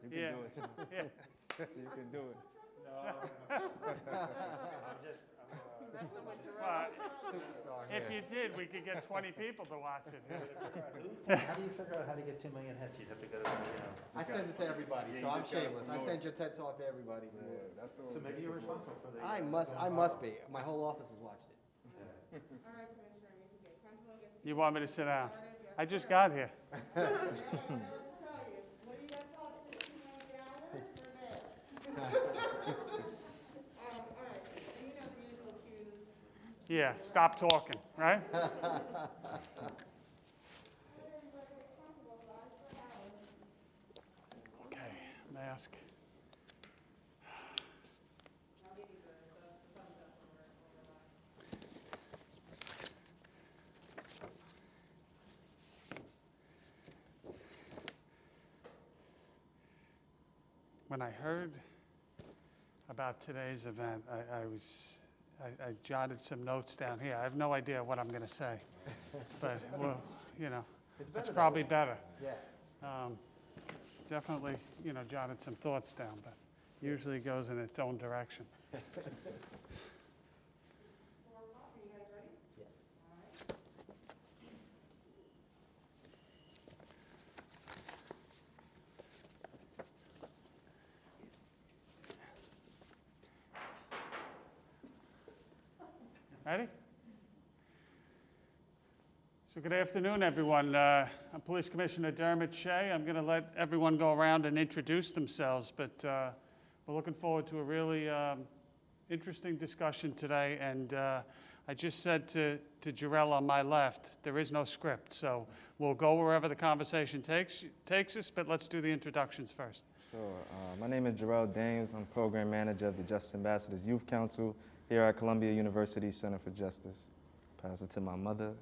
You can do it. Yeah. You can do it. Well, Superstar if here. you did, we could get 20 people to watch it. How do you figure out how to get 2 million hits? You'd have to go to I send it to everybody, Yeah, so you I'm just gotta shameless. I promote send it. your TED Talk to everybody. Yeah, that's all. So maybe you're responsible for the. I must be. My whole office has watched it. All right, Commissioner, you can get comfortable, get You want me to sit down? started. Yes, I just sir. got here. I know what to tell you. What do you guys call it, 16 million hours? We're there. All right, so you know the usual cues. Yeah, stop talking, right? Okay, mask. When I heard about today's event, I jotted some notes down here. I have no idea what I'm going to say, but well, it's probably better. Yeah. Definitely, jotted some thoughts down, but usually goes in its own direction. For coffee, you guys ready? Yes. All right. Ready? So good afternoon, everyone. I'm Police Commissioner Dermot Shea. I'm going to let everyone go around and introduce themselves, but we're looking forward to a really interesting discussion today. And I just said to Jarrell on my left, there is no script, so we'll go wherever the conversation takes us, but let's do the introductions first. Sure. My name is Jarrell Daniels. I'm Program Manager of the Justice Ambassadors Youth Council here at Columbia University Center for Justice. Pass it to my mother.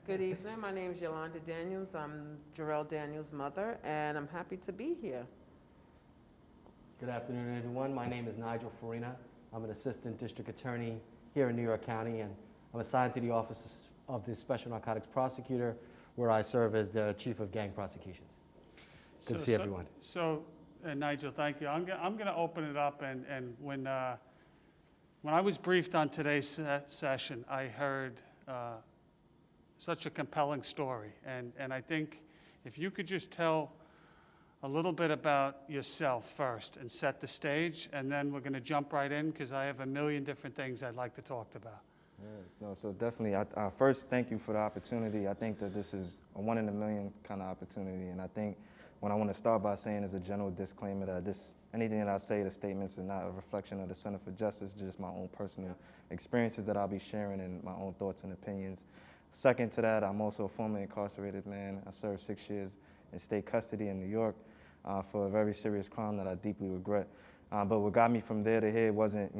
Good evening. My name is Yolanda Daniels. I'm Jarrell Daniels' mother, and I'm happy to be here. Good afternoon, everyone. My name is Nigel Farina. I'm an assistant district attorney here in New York County, and I'm assigned to the Office of the Special Narcotics Prosecutor, where I serve as the Chief of Gang Prosecutions. Good to see everyone. So, Nigel, thank you. I'm going to open it up, and when I was briefed on today's session, I heard such a compelling story, and I think if you could just tell a little bit about yourself first and set the stage, and then we're going to jump right in because I have a million different things I'd like to talk about. Yeah, no, so definitely, first, thank you for the opportunity. I think that this is a one in a million kind of opportunity, and I think what I want to start by saying is a general disclaimer that anything that I say, the statements are not a reflection of the Center for Justice, just my own personal experiences that I'll be sharing and my own thoughts and opinions. Second to that, I'm also a formerly incarcerated man. I served 6 years in state custody in New York for a very serious crime that I deeply regret. But what got me from there to here wasn't,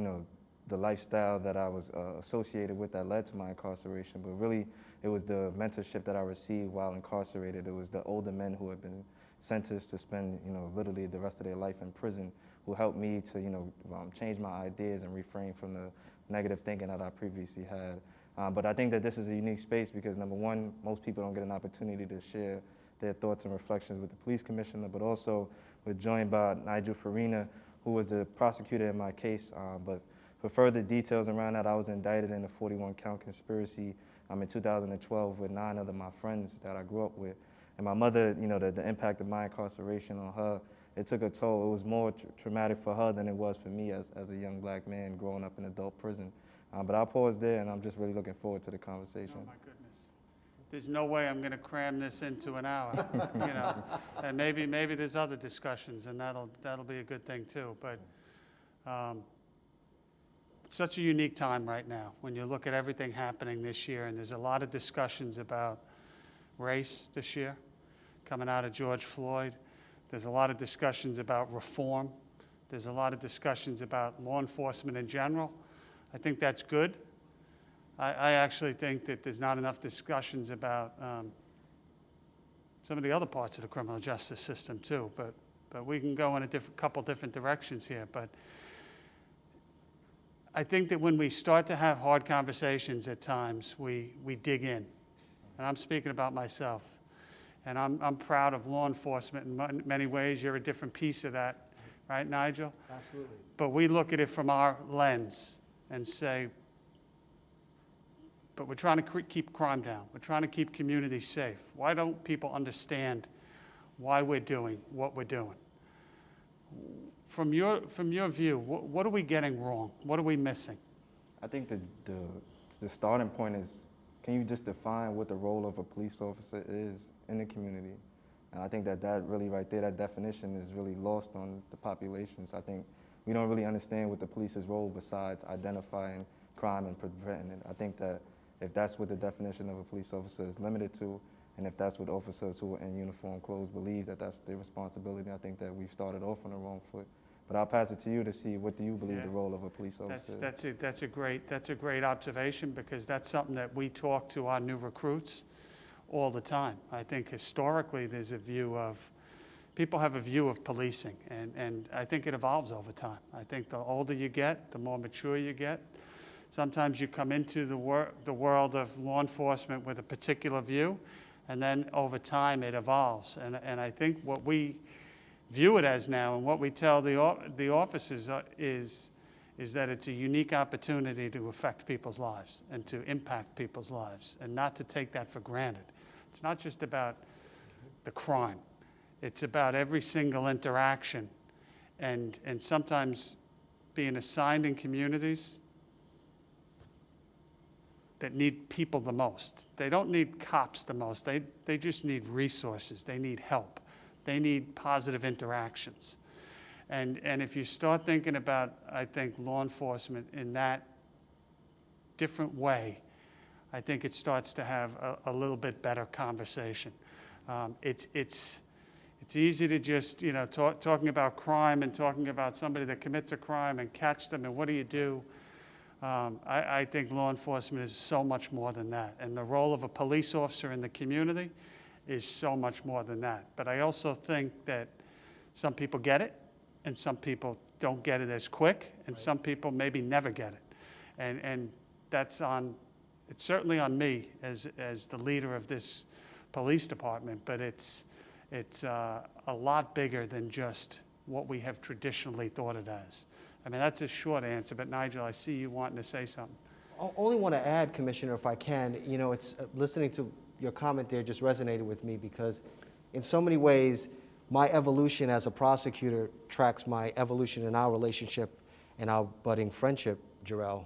the lifestyle that I was associated with that led to my incarceration, but really it was the mentorship that I received while incarcerated. It was the older men who had been sentenced to spend, literally the rest of their life in prison, who helped me to, change my ideas and refrain from the negative thinking that I previously had. But I think that this is a unique space because, number one, most people don't get an opportunity to share their thoughts and reflections with the police commissioner, but also we're joined by Nigel Farina, who was the prosecutor in my case. But for further details around that, I was indicted in a 41-count conspiracy in 2012 with 9 other my friends that I grew up with. And my mother, the impact of my incarceration on her, it took a toll. It was more traumatic for her than it was for me as a young black man growing up in adult prison. But I'll pause there, and I'm just really looking forward to the conversation. Oh my goodness. There's no way I'm going to cram this into an hour, And maybe there's other discussions, and that'll be a good thing too. But such a unique time right now when you look at everything happening this year, and there's a lot of discussions about race this year coming out of George Floyd. There's a lot of discussions about reform. There's a lot of discussions about law enforcement in general. I think that's good. I actually think that there's not enough discussions about some of the other parts of the criminal justice system too, but we can go in a couple different directions here. But I think that when we start to have hard conversations at times, we dig in. And I'm speaking about myself. And I'm proud of law enforcement in many ways. You're a different piece of that, right, Nigel? Absolutely. But we look at it from our lens and say, but we're trying to keep crime down. We're trying to keep communities safe. Why don't people understand why we're doing what we're doing? From your view, what are we getting wrong? What are we missing? I think the starting point is, can you just define what the role of a police officer is in the community? And I think that really right there, that definition is really lost on the populations. I think we don't really understand what the police's role besides identifying crime and preventing it. I think that if that's what the definition of a police officer is limited to, and if that's what officers who are in uniform clothes believe that that's their responsibility, I think that we've started off on the wrong foot. But I'll pass it to you to see, what do you believe the role of a police officer is? That's a great observation, because that's something that we talk to our new recruits all the time. I think historically there's a view of, people have a view of policing, and I think it evolves over time. I think the older you get, the more mature you get. Sometimes you come into the world of law enforcement with a particular view, and then over time it evolves. And I think what we view it as now, and what we tell the officers is that it's a unique opportunity to affect people's lives and to impact people's lives, and not to take that for granted. It's not just about the crime. It's about every single interaction, and sometimes being assigned in communities that need people the most. They don't need cops the most. They just need resources. They need help. They need positive interactions. And if you start thinking about, I think, law enforcement in that different way, I think it starts to have a little bit better conversation. It's easy to just, talking about crime and talking about somebody that commits a crime and catch them and what do you do? I think law enforcement is so much more than that. And the role of a police officer in the community is so much more than that. But I also think that some people get it, and some people don't get it as quick, and some people maybe never get it. And it's certainly on me as the leader of this police department, but it's a lot bigger than just what we have traditionally thought it as. I mean, that's a short answer, but Nigel, I see you wanting to say something. I only want to add, Commissioner, if I can, it's listening to your comment there just resonated with me, because in so many ways, my evolution as a prosecutor tracks my evolution in our relationship and our budding friendship, Jarrell.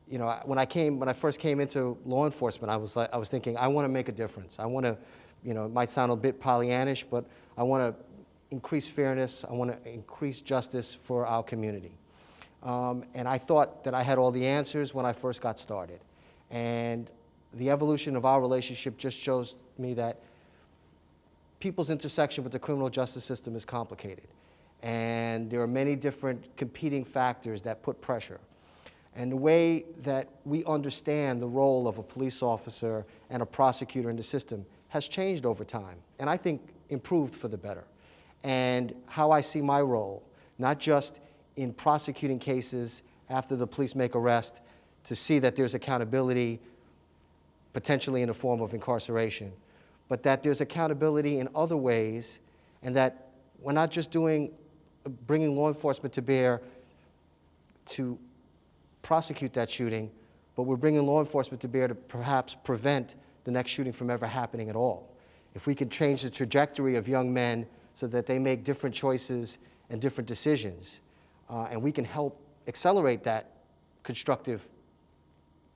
When I first came into law enforcement, I was thinking, I want to make a difference. I want to, it might sound a bit Pollyannish, but I want to increase fairness. I want to increase justice for our community. And I thought that I had all the answers when I first got started. And the evolution of our relationship just shows me that people's intersection with the criminal justice system is complicated. And there are many different competing factors that put pressure. And the way that we understand the role of a police officer and a prosecutor in the system has changed over time, and I think improved for the better. And how I see my role, not just in prosecuting cases after the police make arrest, to see that there's accountability, potentially in the form of incarceration, but that there's accountability in other ways, and that we're not just bringing law enforcement to bear to prosecute that shooting, but we're bringing law enforcement to bear to perhaps prevent the next shooting from ever happening at all. If we can change the trajectory of young men so that they make different choices and different decisions, and we can help accelerate that constructive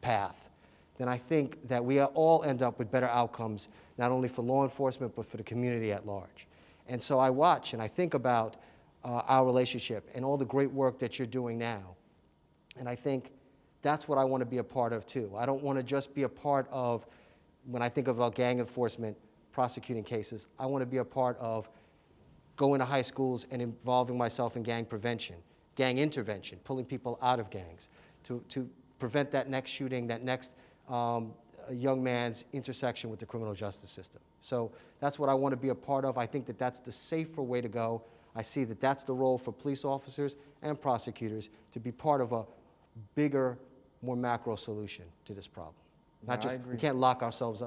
path, then I think that we all end up with better outcomes, not only for law enforcement, but for the community at large. And so I watch and I think about our relationship and all the great work that you're doing now. And I think that's what I want to be a part of too. I don't want to just be a part of, when I think about gang enforcement, prosecuting cases, I want to be a part of going to high schools and involving myself in gang prevention, gang intervention, pulling people out of gangs, to prevent that next shooting, that next young man's intersection with the criminal justice system. So that's what I want to be a part of. I think that that's the safer way to go. I see that that's the role for police officers and prosecutors, to be part of a bigger, more macro solution to this problem. Not No, I just, agree. we can't lock ourselves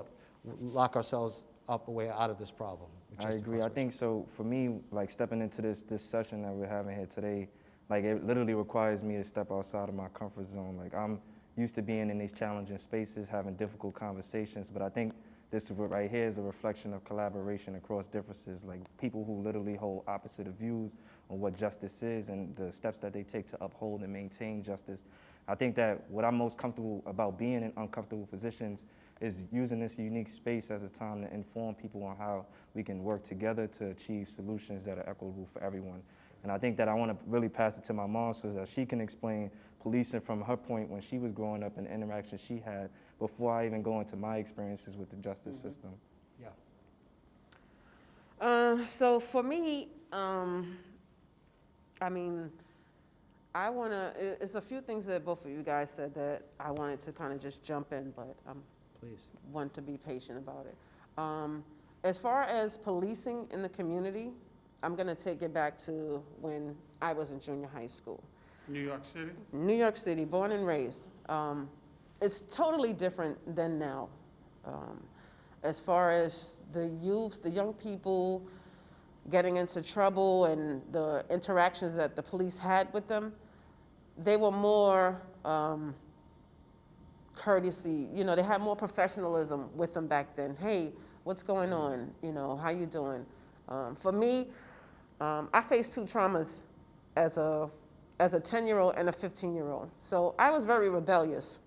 up a way out of this problem. with I just agree. I incarceration. think so. For me, like stepping into this session that we're having here today, like it literally requires me to step outside of my comfort zone. Like I'm used to being in these challenging spaces, having difficult conversations, but I think this right here is a reflection of collaboration across differences, like people who literally hold opposite of views on what justice is and the steps that they take to uphold and maintain justice. I think that what I'm most comfortable about being in uncomfortable positions is using this unique space as a time to inform people on how we can work together to achieve solutions that are equitable for everyone. And I think that I want to really pass it to my mom so that she can explain policing from her point when she was growing up and the interactions she had before I even go into my experiences with the justice system. Yeah. So for me, I mean, it's a few things that both of you guys said that I wanted to kind of just jump in, but Please. want to be patient about it. As far as policing in the community, I'm gonna take it back to when I was in junior high school. New York City? New York City, born and raised. It's totally different than now. As far as the youth, the young people getting into trouble and the interactions that the police had with them, they were more courtesy, you know, they had more professionalism with them back then. Hey, what's going on? You know, how you doing? For me, I faced two traumas as a 10-year-old and a 15-year-old. So I was very rebellious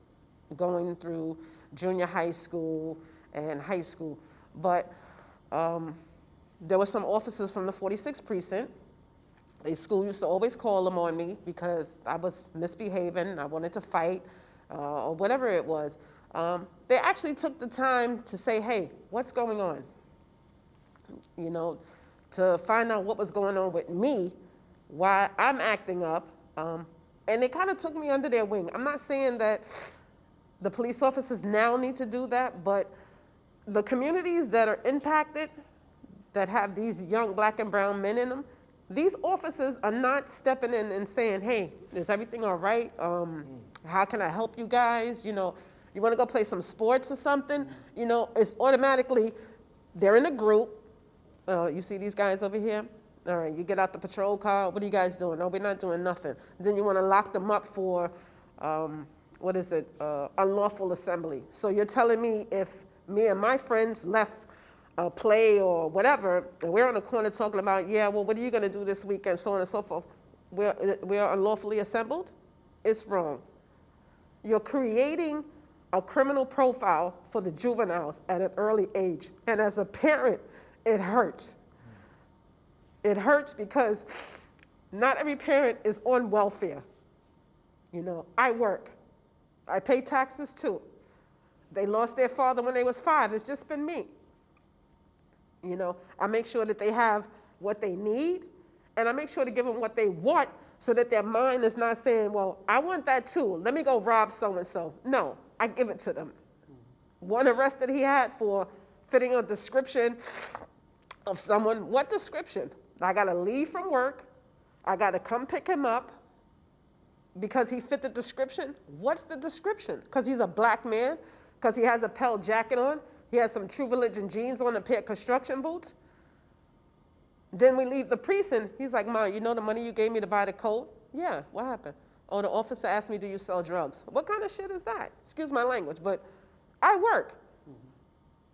going through junior high school and high school. But there were some officers from the 46th precinct. The school used to always call them on me because I was misbehaving, I wanted to fight, or whatever it was. They actually took the time to say, hey, what's going on? You know, to find out what was going on with me, why I'm acting up. And they kind of took me under their wing. I'm not saying that the police officers now need to do that, but the communities that are impacted, that have these young black and brown men in them, these officers are not stepping in and saying, hey, is everything all right? How can I help you guys? You know, you want to go play some sports or something? You know, it's automatically, they're in a group. You see these guys over here? All right, you get out the patrol car. What are you guys doing? No, we're not doing nothing. Then you want to lock them up for, unlawful assembly. So you're telling me if me and my friends left a play or whatever, and we're on the corner talking about, yeah, well, what are you going to do this weekend, so on and so forth, we're unlawfully assembled? It's wrong. You're creating a criminal profile for the juveniles at an early age. And as a parent, it hurts. It hurts because not every parent is on welfare. You know, I work. I pay taxes too. They lost their father when they was 5. It's just been me. You know, I make sure that they have what they need, and I make sure to give them what they want so that their mind is not saying, well, I want that too. Let me go rob so-and-so. No, I give it to them. One arrest that he had for fitting a description of someone. What description? I got to leave from work. I got to come pick him up because he fit the description. What's the description? Because he's a black man? Because he has a Pell jacket on? He has some True Religion jeans on, a pair of construction boots? Then we leave the precinct. He's like, Ma, you know the money you gave me to buy the coat? Yeah, what happened? Oh, the officer asked me, do you sell drugs? What kind of shit is that? Excuse my language, but I work.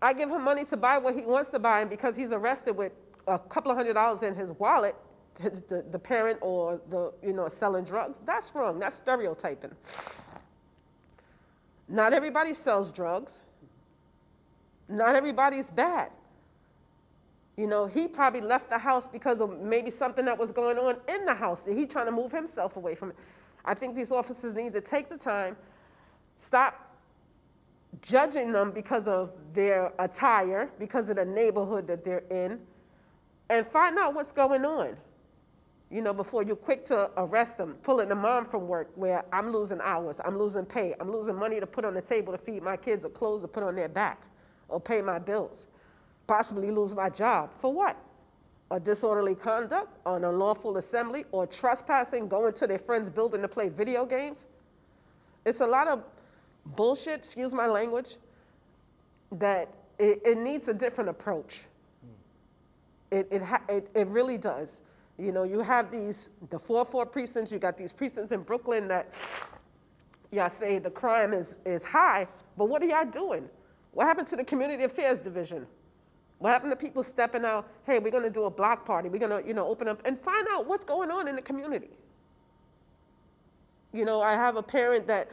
I give him money to buy what he wants to buy, and because he's arrested with a couple of $100s in his wallet, the parent or the, you know, selling drugs, that's wrong. That's stereotyping. Not everybody sells drugs. Not everybody's bad. You know, he probably left the house because of maybe something that was going on in the house. He's trying to move himself away from it. I think these officers need to take the time, stop judging them because of their attire, because of the neighborhood that they're in, and find out what's going on. You know, before you're quick to arrest them, pulling the mom from work where I'm losing hours, I'm losing pay, I'm losing money to put on the table to feed my kids or clothes to put on their back or pay my bills, possibly lose my job. For what? A disorderly conduct, an unlawful assembly, or trespassing, going to their friend's building to play video games? It's a lot of bullshit, excuse my language, that it needs a different approach. It really does. You know, you have the 4-4 precincts, you got these precincts in Brooklyn that y'all say the crime is high, but what are y'all doing? What happened to the community affairs division? What happened to people stepping out, hey, we're gonna do a block party, we're gonna, open up and find out what's going on in the community. You know, I have a parent that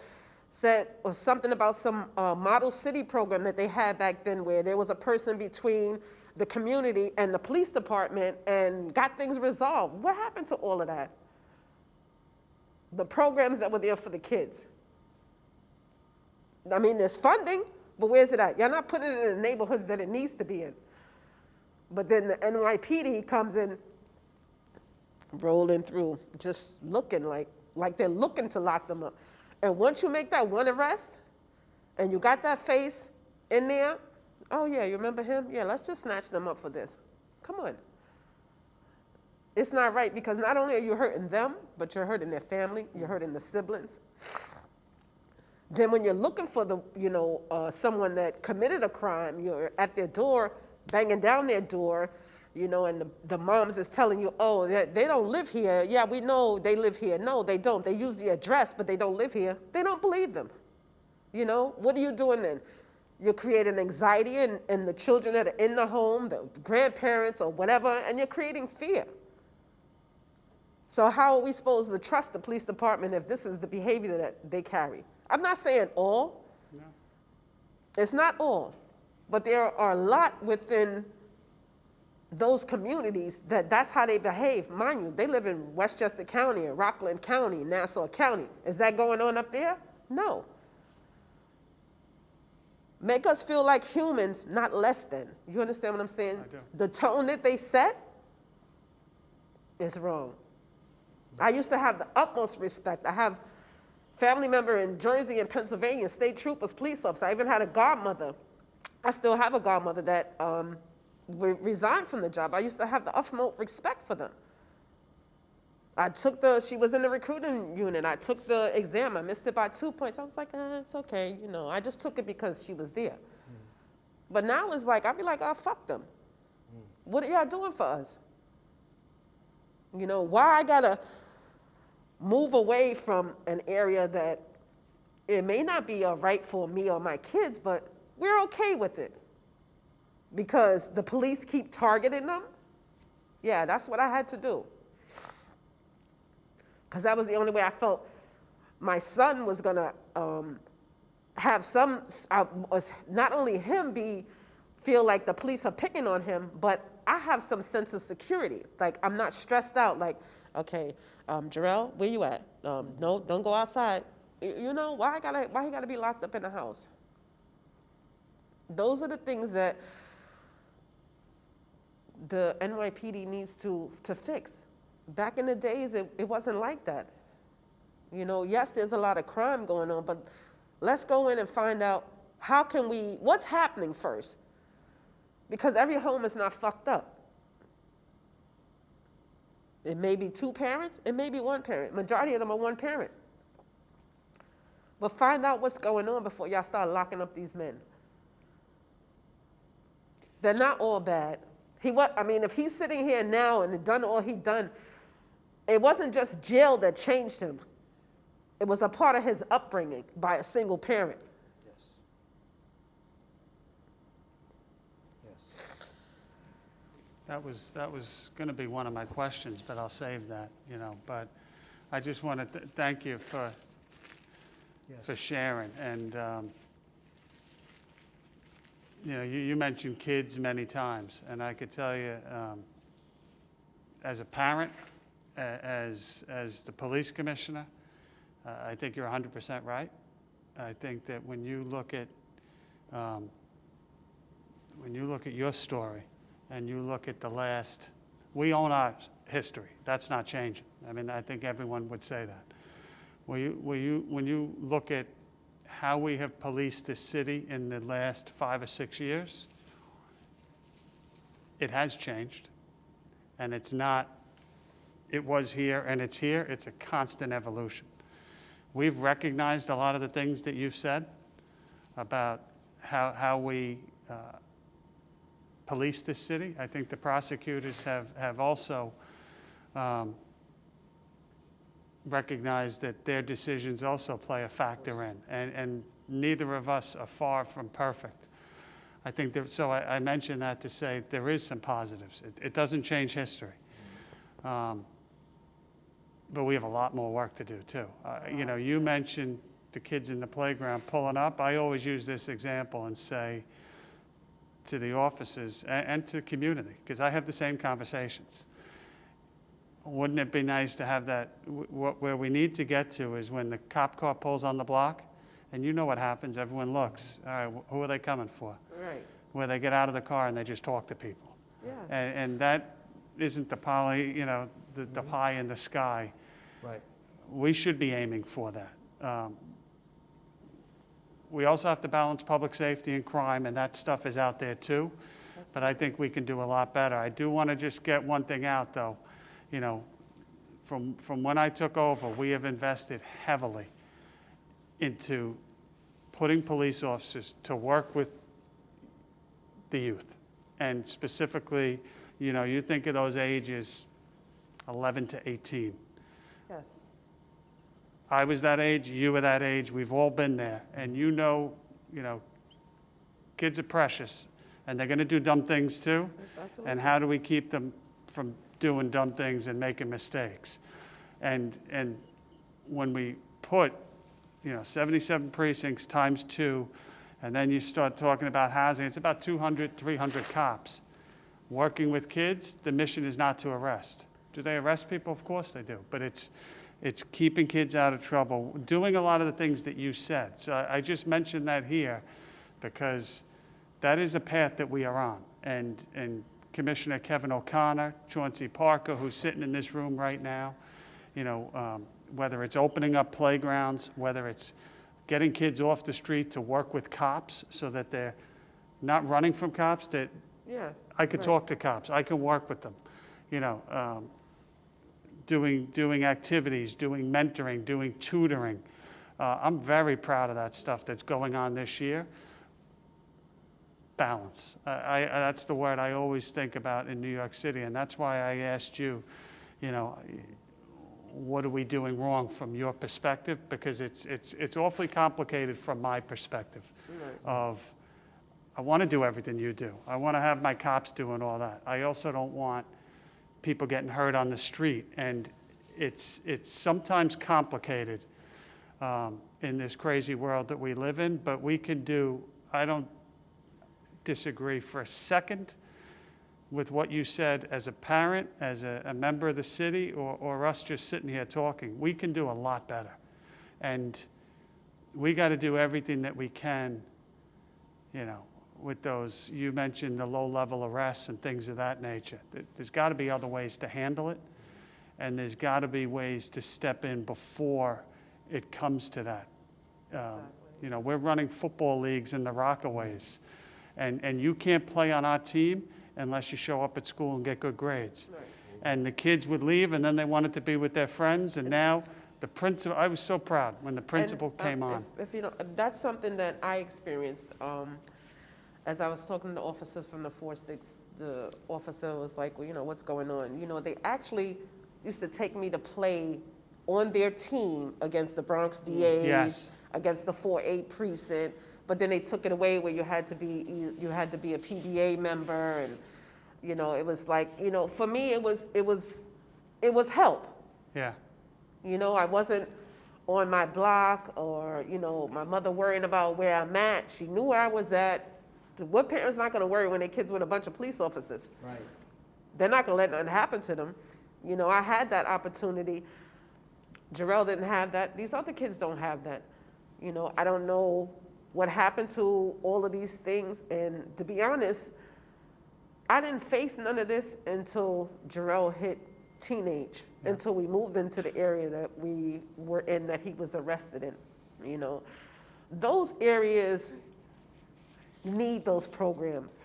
said or something about some model city program that they had back then where there was a person between the community and the police department and got things resolved. What happened to all of that? The programs that were there for the kids. I mean, there's funding, but where's it at? You're not putting it in the neighborhoods that it needs to be in. But then the NYPD comes in, rolling through, just looking like they're looking to lock them up. And once you make that one arrest, and you got that face in there, oh yeah, you remember him? Yeah, let's just snatch them up for this. Come on. It's not right because not only are you hurting them, but you're hurting their family, you're hurting the siblings. Then when you're looking for the, someone that committed a crime, you're at their door, banging down their door, and the moms is telling you, oh, they don't live here. Yeah, we know they live here. No, they don't. They use the address, but they don't live here. They don't believe them. What are you doing then? You're creating anxiety in the children that are in the home, the grandparents or whatever, and you're creating fear. So how are we supposed to trust the police department if this is the behavior that they carry? I'm not saying all. No. It's not all. But there are a lot within those communities that's how they behave. Mind you, they live in Westchester County and Rockland County, Nassau County. Is that going on up there? No. Make us feel like humans, not less than. You understand what I'm saying? I do. The tone that they set is wrong. I used to have the utmost respect. I have family member in Jersey and Pennsylvania, state troopers, police officers. I even had a godmother. I still have a godmother that resigned from the job. I used to have the utmost respect for them. She was in the recruiting unit. I took the exam. I missed it by 2 points. I was like, it's okay. I just took it because she was there. But now it's like, I'd be like, oh, fuck them. What are y'all doing for us? Why I gotta move away from an area that it may not be right for me or my kids, but we're okay with it. Because the police keep targeting them? Yeah, that's what I had to do. Because that was the only way I felt my son was gonna have not only him feel like the police are picking on him, but I have some sense of security. Like I'm not stressed out. Like, okay, Jarrell, where you at? No, don't go outside. Why he gotta be locked up in the house? Those are the things that the NYPD needs to fix. Back in the days, it wasn't like that. Yes, there's a lot of crime going on, but let's go in and find out what's happening first? Because every home is not fucked up. It may be 2 parents, it may be 1 parent. Majority of them are 1 parent. But find out what's going on before y'all start locking up these men. They're not all bad. If he's sitting here now and done all he done, it wasn't just jail that changed him. It was a part of his upbringing by a single parent. Yes. Yes. That was going to be one of my questions, but I'll save that, But I just want to thank you for Yes. sharing. And, you mentioned kids many times, and I could tell you, as a parent, as the police commissioner, I think you're 100% right. I think that when you look at your story, and you look at we own our history. That's not changing. I think everyone would say that. When you look at how we have policed this city in the last 5 or 6 years, it has changed, and it was here and it's here. It's a constant evolution. We've recognized a lot of the things that you've said about how we police this city. I think the prosecutors have also recognized that their decisions also play a factor in, and neither of us are far from perfect. I think that, so I mentioned that to say there is some positives. It doesn't change history. But we have a lot more work to do too. You know, you mentioned the kids in the playground pulling up. I always use this example and say to the officers and to the community, because I have the same conversations. Wouldn't it be nice to have that, where we need to get to is when the cop car pulls on the block, and you know what happens, everyone looks, all right, who are they coming for? Right. Where they get out of the car and they just talk to people. Yeah. And that isn't the the pie in the sky. Right. We should be aiming for that. We also have to balance public safety and crime, and that stuff is out there too. But I think we can do a lot better. I do want to just get one thing out though. You know, from when I took over, we have invested heavily into putting police officers to work with the youth. And specifically, you know, you think of those ages 11 to 18. Yes. I was that age, you were that age, we've all been there. And you know, kids are precious and they're gonna do dumb things too. Absolutely. And how do we keep them from doing dumb things and making mistakes? And when we put, 77 precincts times 2, and then you start talking about housing, it's about 200, 300 cops. Working with kids, the mission is not to arrest. Do they arrest people? Of course they do, but it's keeping kids out of trouble, doing a lot of the things that you said. So I just mentioned that here because that is a path that we are on. And Commissioner Kevin O'Connor, Chauncey Parker, who's sitting in this room right now, whether it's opening up playgrounds, whether it's getting kids off the street to work with cops so that they're not running from cops, that Yeah. I could Right. talk to cops, I can work with them, doing activities, doing mentoring, doing tutoring. I'm very proud of that stuff that's going on this year. Balance. That's the word I always think about in New York City, and that's why I asked you, what are we doing wrong from your perspective? Because it's awfully complicated from my perspective of, I want to do everything you do. I want to have my cops doing all that. I also don't want people getting hurt on the street. And it's sometimes complicated in this crazy world that we live in, but we can do, I don't disagree for a second with what you said as a parent, as a member of the city, or us just sitting here talking. We can do a lot better. And we got to do everything that we can, with those, you mentioned the low-level arrests and things of that nature. There's got to be other ways to handle it, and there's got to be ways to step in before it comes to that. We're running football leagues in the Rockaways, and you can't play on our team unless you show up at school and get good grades. Right. And the kids would leave, and then they wanted to be with their friends, and now the principal, I was so proud when the principal came on. If that's something that I experienced. As I was talking to officers from the 4-6, the officer was like, well, what's going on? They actually used to take me to play on their team against the Bronx DAs, Yes. against the 4-8 precinct, but then they took it away where you had to be a PBA member, and it was like, for me it was help. Yeah. I wasn't on my block, or my mother worrying about where I'm at. She knew where I was at. What parent's not going to worry when their kids with a bunch of police officers? Right. They're not going to let nothing happen to them. I had that opportunity. Jarrell didn't have that. These other kids don't have that. I don't know what happened to all of these things. And to be honest, I didn't face none of this until Jarrell hit teenage, until we moved into the area that we were in, that he was arrested in. Those areas need those programs.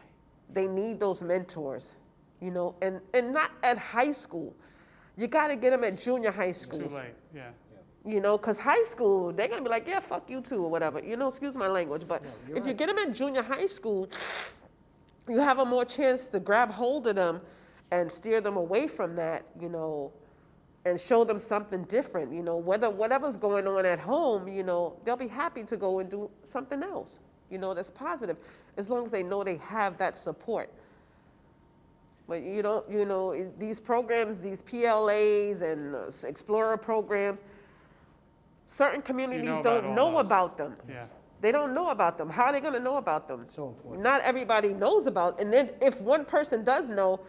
They need those mentors, and not at high school. You got to get them at junior high school. Too late, yeah. Because high school, they're going to be like, yeah, fuck you too, or whatever. Excuse my language, but you're if you right. get them at junior high school, you have a more chance to grab hold of them and steer them away from that, and show them something different, whatever's going on at home, they'll be happy to go and do something else, that's positive, as long as they know they have that support. But these programs, these PLAs and Explorer programs, certain communities about don't all know those. about them. Yeah. They don't know about them. How are they going to know about them? So important. Not everybody knows about, and then if one person does know,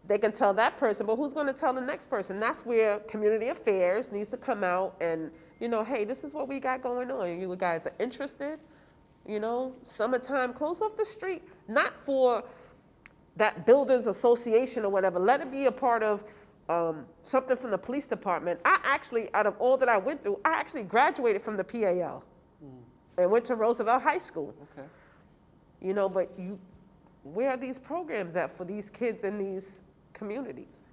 they can tell that person, but who's going to tell the next person? That's where community affairs needs to come out and, hey, this is what we got going on. You guys are interested? Summertime, close off the street, not for that buildings association or whatever. Let it be a part of something from the police department. I actually, out of all that I went through, I actually graduated from the PAL and went to Roosevelt High School. Okay. But where are these programs at for these kids in these communities?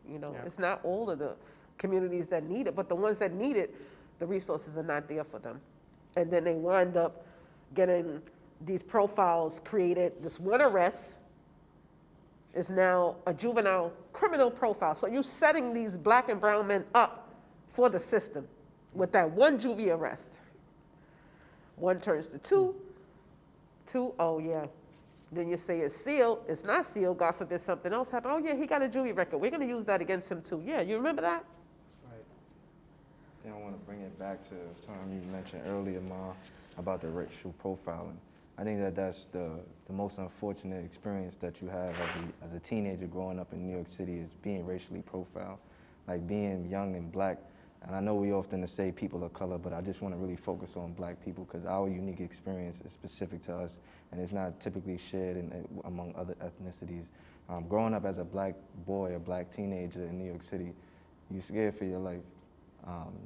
It's not all of the communities that need it, but the ones that need it, the resources are not there for them. And then they wind up getting these profiles created. This one arrest is now a juvenile criminal profile. So you're setting these black and brown men up for the system with that one juvie arrest. One turns to two, oh yeah. Then you say it's sealed, it's not sealed, God forbid something else happened. Oh yeah, he got a juvie record. We're gonna use that against him too. Yeah, you remember that? Right. Then I want to bring it back to something you mentioned earlier, Ma, about the racial profiling. I think that that's the most unfortunate experience that you have as a teenager growing up in New York City is being racially profiled, like being young and black. And I know we often say people of color, but I just want to really focus on black people because our unique experience is specific to us and it's not typically shared among other ethnicities. Growing up as a black boy, a black teenager in New York City, you're scared for your life.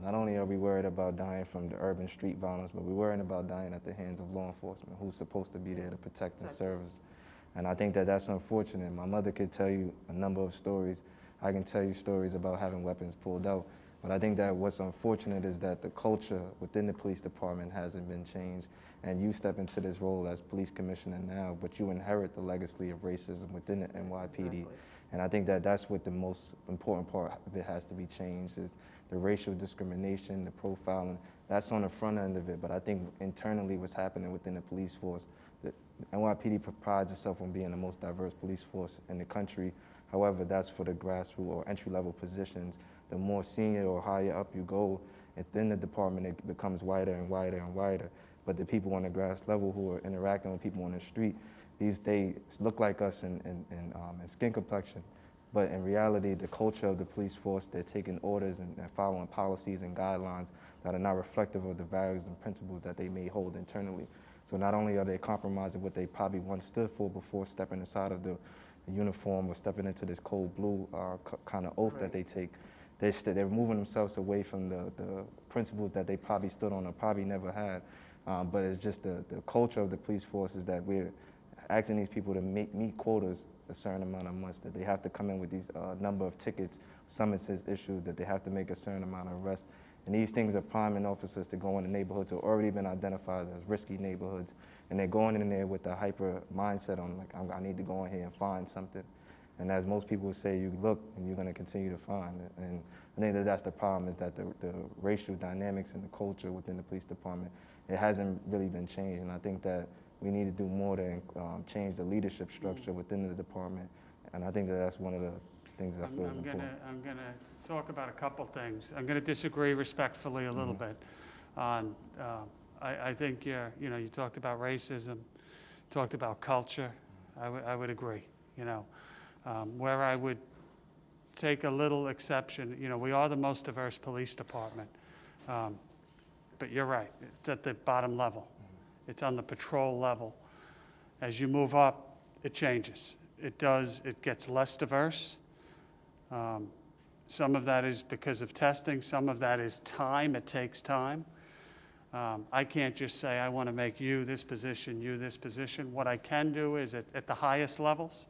Not only are we worried about dying from the urban street violence, but we're worried about dying at the hands of law enforcement, who's supposed to be there to protect and serve us. And I think that that's unfortunate. My mother could tell you a number of stories. I can tell you stories about having weapons pulled out. But I think that what's unfortunate is that the culture within the police department hasn't been changed. And you step into this role as police commissioner now, but you inherit the legacy of racism within the NYPD. Exactly. And I think that that's what the most important part of it has to be changed is the racial discrimination, the profiling. That's on the front end of it, but I think internally what's happening within the police force, the NYPD prides itself on being the most diverse police force in the country. However, that's for the grassroots or entry-level positions. The more senior or higher up you go within the department, it becomes wider and wider and wider. But the people on the grass level who are interacting with people on the street, they look like us in skin complexion. But in reality, the culture of the police force, they're taking orders and following policies and guidelines that are not reflective of the values and principles that they may hold internally. So not only are they compromising what they probably once stood for before stepping inside of the uniform or stepping into this cold blue kind of oath that they take, they're moving themselves away from the principles that they probably stood on or probably never had. But it's just the culture of the police force is that we're asking these people to meet quotas a certain amount of months, that they have to come in with these number of tickets, summonses issued, that they have to make a certain amount of arrests. And these things are priming officers to go into neighborhoods that have already been identified as risky neighborhoods. And they're going in there with a hyper mindset on like, I need to go in here and find something. And as most people say, you look and you're going to continue to find it. And I think that that's the problem, is that the racial dynamics and the culture within the police department, it hasn't really been changed. And I think that we need to do more to change the leadership structure within the department. And I think that that's one of the things that I feel is important. I'm going to talk about a couple things. I'm going to disagree respectfully a little bit on, I think you talked about racism, talked about culture. I would agree, where I would take a little exception, we are the most diverse police department, but you're right, it's at the bottom level. It's on the patrol level. As you move up, it changes. It gets less diverse. Some of that is because of testing, some of that is time, it takes time. I can't just say, I want to make you this position. What I can do is at the highest levels,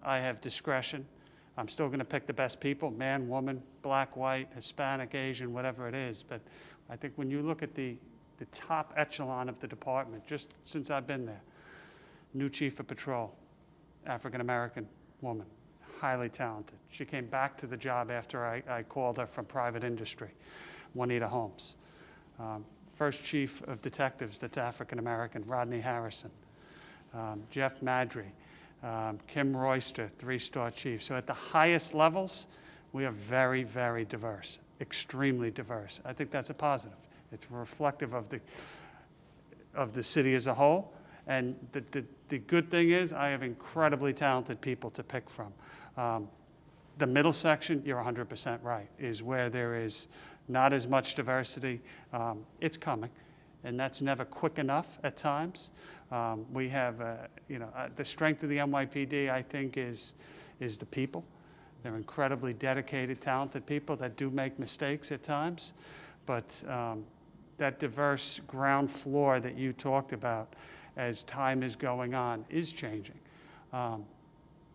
I have discretion. I'm still going to pick the best people, man, woman, black, white, Hispanic, Asian, whatever it is. But I think when you look at the top echelon of the department, just since I've been there, new chief of patrol, African-American woman, highly talented. She came back to the job after I called her from private industry, Juanita Holmes. First chief of detectives that's African-American, Rodney Harrison. Jeff Madry, Kim Royster, 3-star chief. So at the highest levels, we are very, very diverse, extremely diverse. I think that's a positive. It's reflective of the city as a whole. And the good thing is I have incredibly talented people to pick from. The middle section, you're 100% right, is where there is not as much diversity. It's coming, and that's never quick enough at times. We have, the strength of the NYPD, I think, is the people. They're incredibly dedicated, talented people that do make mistakes at times, but that diverse ground floor that you talked about as time is going on is changing.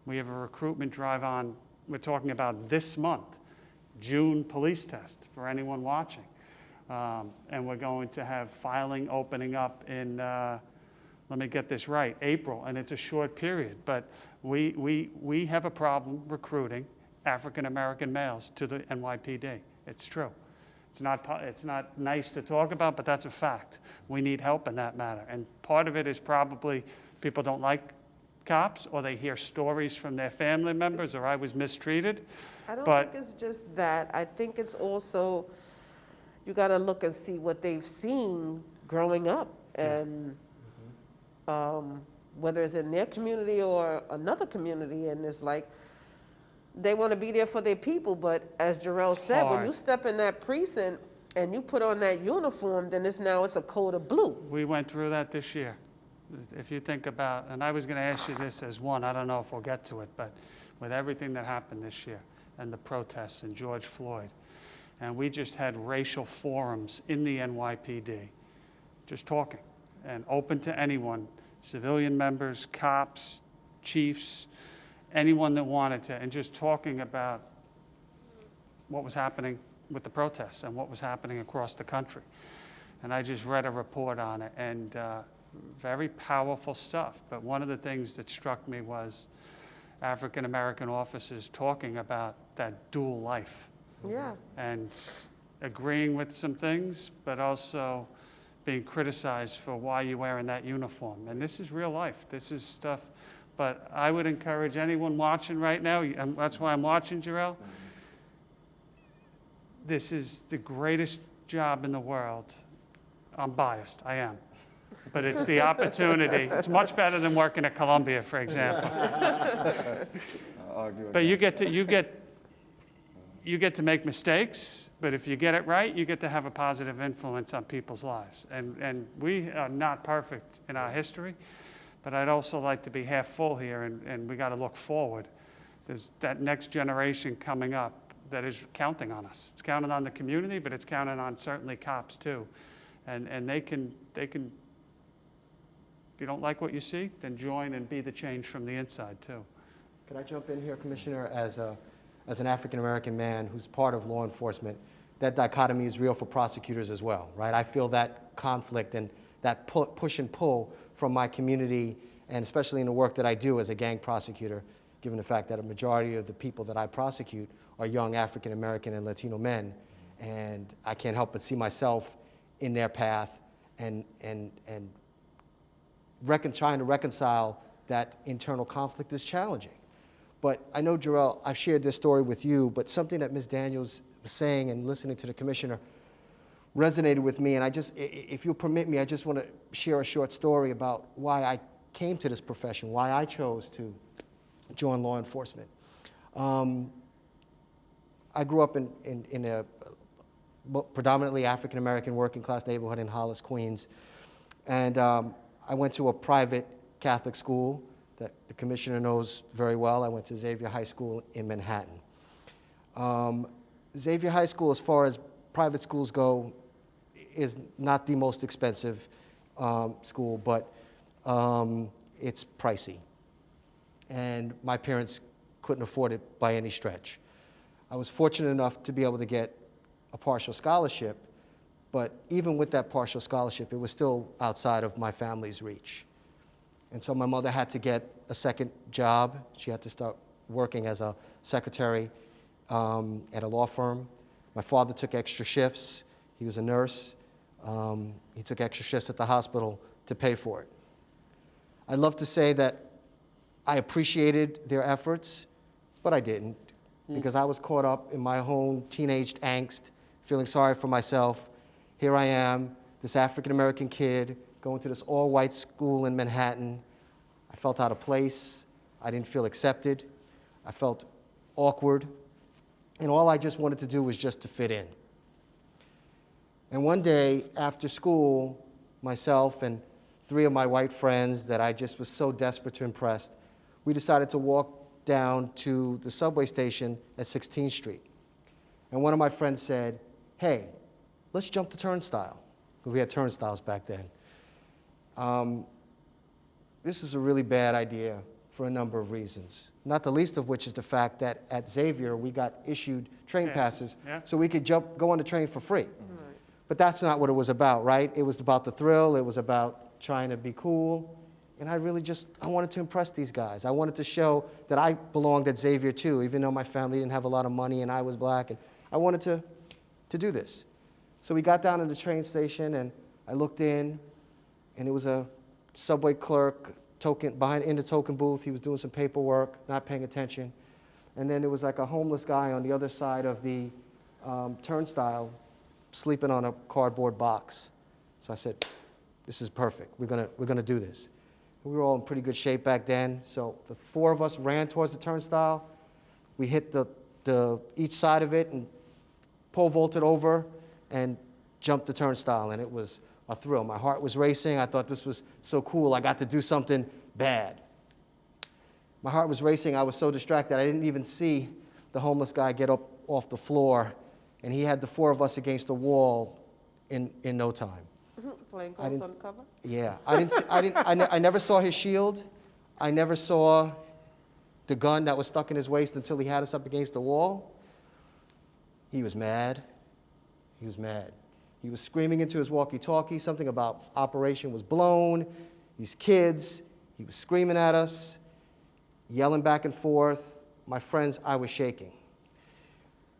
We have a recruitment drive on, we're talking about this month, June police test for anyone watching. And we're going to have filing opening up in, let me get this right, April, and it's a short period. But we have a problem recruiting African-American males to the NYPD. It's true. It's not nice to talk about, but that's a fact. We need help in that matter. And part of it is probably people don't like cops, or they hear stories from their family members, or I was mistreated. I don't But think it's just that. I think it's also, you got to look and see what they've seen growing up, and whether it's in their community or another community, and it's like, they want to be there for their people, but as Jarrell said, when hard. you step in that precinct and you put on that uniform, then it's a coat of blue. we went through that this year. If you think about, and I was going to ask you this as one, I don't know if we'll get to it, but with everything that happened this year and the protests and George Floyd, and we just had racial forums in the NYPD, just talking and open to anyone, civilian members, cops, chiefs, anyone that wanted to, and just talking about what was happening with the protests and what was happening across the country. And I just read a report on it, and very powerful stuff. But one of the things that struck me was African-American officers talking about that dual life. Yeah. And agreeing with some things, but also being criticized for why you're wearing that uniform. And this is real life. This is stuff. But I would encourage anyone watching right now, and that's why I'm watching, Jarrell. This is the greatest job in the world. I'm biased, I am. But it's the opportunity. It's much better than working at Columbia, for example. I'll argue But against you get to make mistakes, but if you get it right, you get to have a positive influence on people's lives. And we are not perfect in our history, but I'd also like to be half full here, and we got to look forward. There's that next generation coming up that is counting on us. It's counting on the community, but it's counting on certainly cops too. And they can, if you don't like what you see, then join and be the change from the inside too. Could I jump in here, Commissioner? As an African-American man who's part of law enforcement, that dichotomy is real for prosecutors as well, right? I feel that conflict and that push and pull from my community, and especially in the work that I do as a gang prosecutor, given the fact that a majority of the people that I prosecute are young African-American and Latino men, and I can't help but see myself in their path and trying to reconcile that internal conflict is challenging. But I know, Jarrell, I've shared this story with you, but something that Ms. Daniels was saying and listening to the commissioner resonated with me, and if you'll permit me, I just want to share a short story about why I came to this profession, why I chose to join law enforcement. I grew up in a predominantly African-American working class neighborhood in Hollis, Queens, and I went to a private Catholic school that the commissioner knows very well. I went to Xavier High School in Manhattan. Xavier High School, as far as private schools go, is not the most expensive school, but it's pricey. And my parents couldn't afford it by any stretch. I was fortunate enough to be able to get a partial scholarship, but even with that partial scholarship, it was still outside of my family's reach. And so my mother had to get a second job. She had to start working as a secretary at a law firm. My father took extra shifts. He was a nurse. He took extra shifts at the hospital to pay for it. I'd love to say that I appreciated their efforts, but I didn't, because I was caught up in my own teenage angst, feeling sorry for myself. Here I am, this African-American kid, going to this all-white school in Manhattan. I felt out of place. I didn't feel accepted. I felt awkward. And all I just wanted to do was just to fit in. And one day after school, myself and 3 of my white friends that I just was so desperate to impress, we decided to walk down to the subway station at 16th Street. And one of my friends said, hey, let's jump the turnstile. Because we had turnstiles back then. This is a really bad idea for a number of reasons, not the least of which is the fact that at Xavier, we got issued train passes yeah. so we could go on the train for free. But that's not what it was about, right? It was about the thrill. It was about trying to be cool. And I wanted to impress these guys. I wanted to show that I belonged at Xavier too, even though my family didn't have a lot of money and I was black. And I wanted to do this. So we got down to the train station and I looked in, and it was a subway clerk in the token booth. He was doing some paperwork, not paying attention. And then there was like a homeless guy on the other side of the turnstile sleeping on a cardboard box. So I said, this is perfect. We're gonna do this. We were all in pretty good shape back then. So the 4 of us ran towards the turnstile. We hit each side of it and pole vaulted over and jumped the turnstile. And it was a thrill. My heart was racing. I thought this was so cool. I got to do something bad. My heart was racing. I was so distracted. I didn't even see the homeless guy get up off the floor. And he had the 4 of us against the wall in no time. Playing close on cover? Yeah, I never saw his shield. I never saw the gun that was stuck in his waist until he had us up against the wall. He was mad. He was mad. He was screaming into his walkie-talkie something about operation was blown, these kids. He was screaming at us, yelling back and forth. My friends, I was shaking.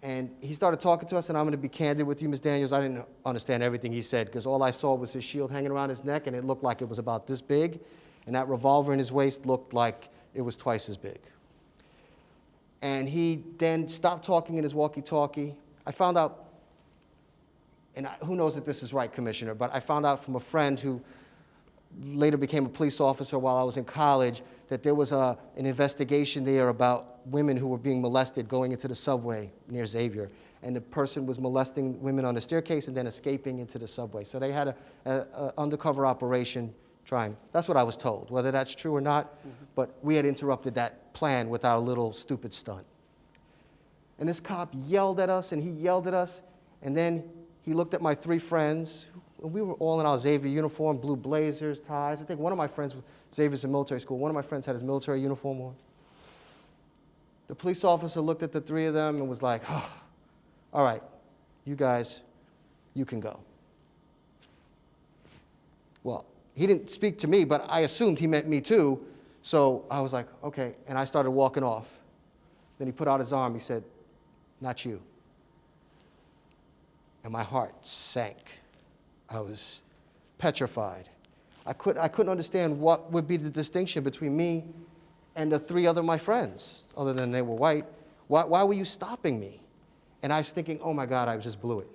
And he started talking to us, and I'm going to be candid with you, Ms. Daniels. I didn't understand everything he said because all I saw was his shield hanging around his neck, and it looked like it was about this big, and that revolver in his waist looked like it was twice as big. And he then stopped talking in his walkie-talkie. I found out, and who knows if this is right, Commissioner, but I found out from a friend who later became a police officer while I was in college that there was an investigation there about women who were being molested going into the subway near Xavier. And the person was molesting women on the staircase and then escaping into the subway. So they had an undercover operation trying. That's what I was told, whether that's true or not. But we had interrupted that plan with our little stupid stunt. And this cop yelled at us, and he yelled at us, and then he looked at my 3 friends. We were all in our Xavier uniform, blue blazers, ties. I think one of my friends, Xavier's in military school, one of my friends had his military uniform on. The police officer looked at the 3 of them and was like, oh, all right, you guys, you can go. Well, he didn't speak to me, but I assumed he meant me too. So I was like, okay, and I started walking off. Then he put out his arm, he said, not you. And my heart sank. I was petrified. I couldn't understand what would be the distinction between me and the 3 other my friends, other than they were white. Why were you stopping me? And I was thinking, oh my God, I just blew it.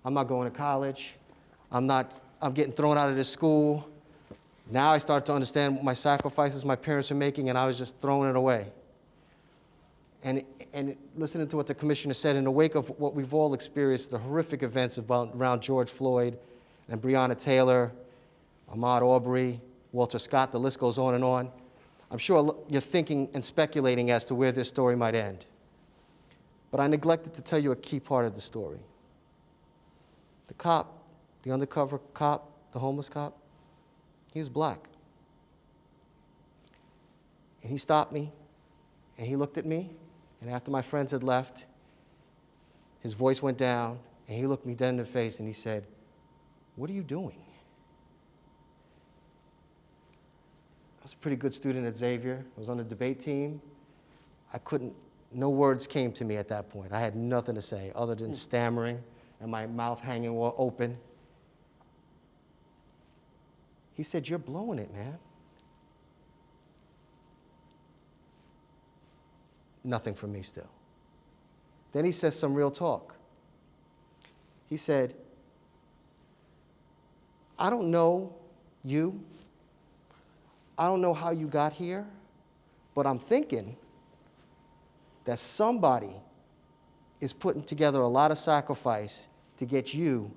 I'm not going to college. I'm getting thrown out of this school. Now I start to understand my sacrifices my parents are making, and I was just throwing it away. And listening to what the commissioner said, in the wake of what we've all experienced, the horrific events around George Floyd and Breonna Taylor, Ahmaud Arbery, Walter Scott, the list goes on and on. I'm sure you're thinking and speculating as to where this story might end. But I neglected to tell you a key part of the story. The cop, the undercover cop, the homeless cop, he was black. And he stopped me, and he looked at me, and after my friends had left, his voice went down, and he looked me dead in the face, and he said, "What are you doing?" was a pretty good student at Xavier. I was on the debate team. No words came to me at that point. I had nothing to say other than stammering and my mouth hanging open. He said, "You're blowing it, man." Nothing from me still. Then he says some real talk. He said, "I don't know you. I don't know how you got here, but I'm thinking that somebody is putting together a lot of sacrifice to get you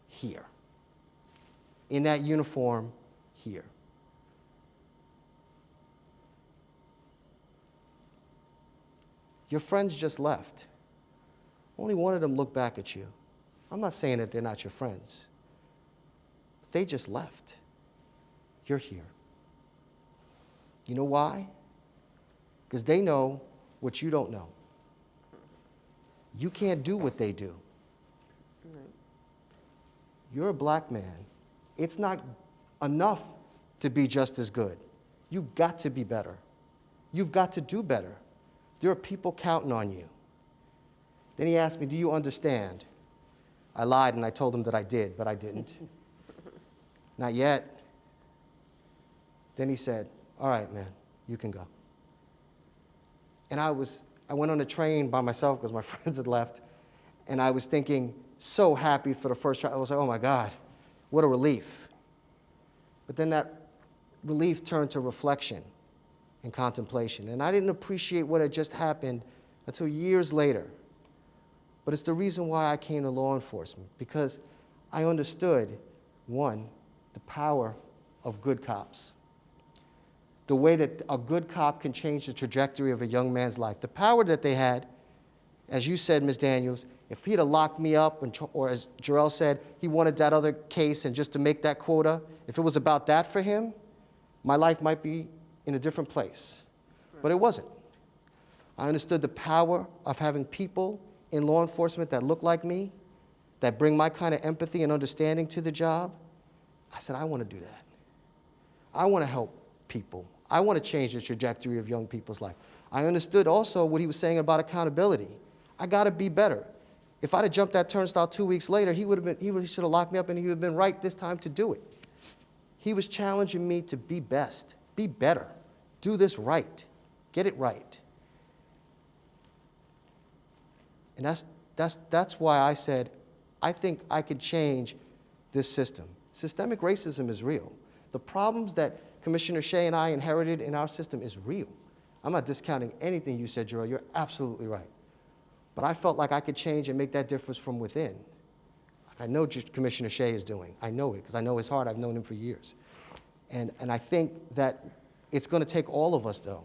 here, in that uniform here." Your friends just left. Only one of them looked back at you. I'm not saying that they're not your friends, but they just left. You're here. You know why? Because they know what you don't know. You can't do what they do. You're a black man. It's not enough to be just as good. You've got to be better. You've got to do better. There are people counting on you. Then he asked me, "Do you understand?" I lied and I told him that I did, but I didn't. Not yet. Then he said, "All right, man, you can go." And I went on a train by myself because my friends had left, and I was thinking, so happy for the first try. I was like, oh my God, what a relief. But then that relief turned to reflection and contemplation. And I didn't appreciate what had just happened until years later. But it's the reason why I came to law enforcement, because I understood, one, the power of good cops. The way that a good cop can change the trajectory of a young man's life. The power that they had, as you said, Ms. Daniels, if he'd have locked me up, or as Jarrell said, he wanted that other case and just to make that quota, if it was about that for him, my life might be in a different place. But it wasn't. I understood the power of having people in law enforcement that look like me, that bring my kind of empathy and understanding to the job. I said, I want to do that. I want to help people. I want to change the trajectory of young people's life. I understood also what he was saying about accountability. I got to be better. If I'd have jumped that turnstile 2 weeks later, he should have locked me up and he would have been right this time to do it. He was challenging me to be best, be better, do this right, get it right. And that's why I said, I think I could change this system. Systemic racism is real. The problems that Commissioner Shea and I inherited in our system is real. I'm not discounting anything you said, Jarrell. You're absolutely right. But I felt like I could change and make that difference from within. I know Commissioner Shea is doing. I know it because I know his heart. I've known him for years. And I think that it's going to take all of us, though.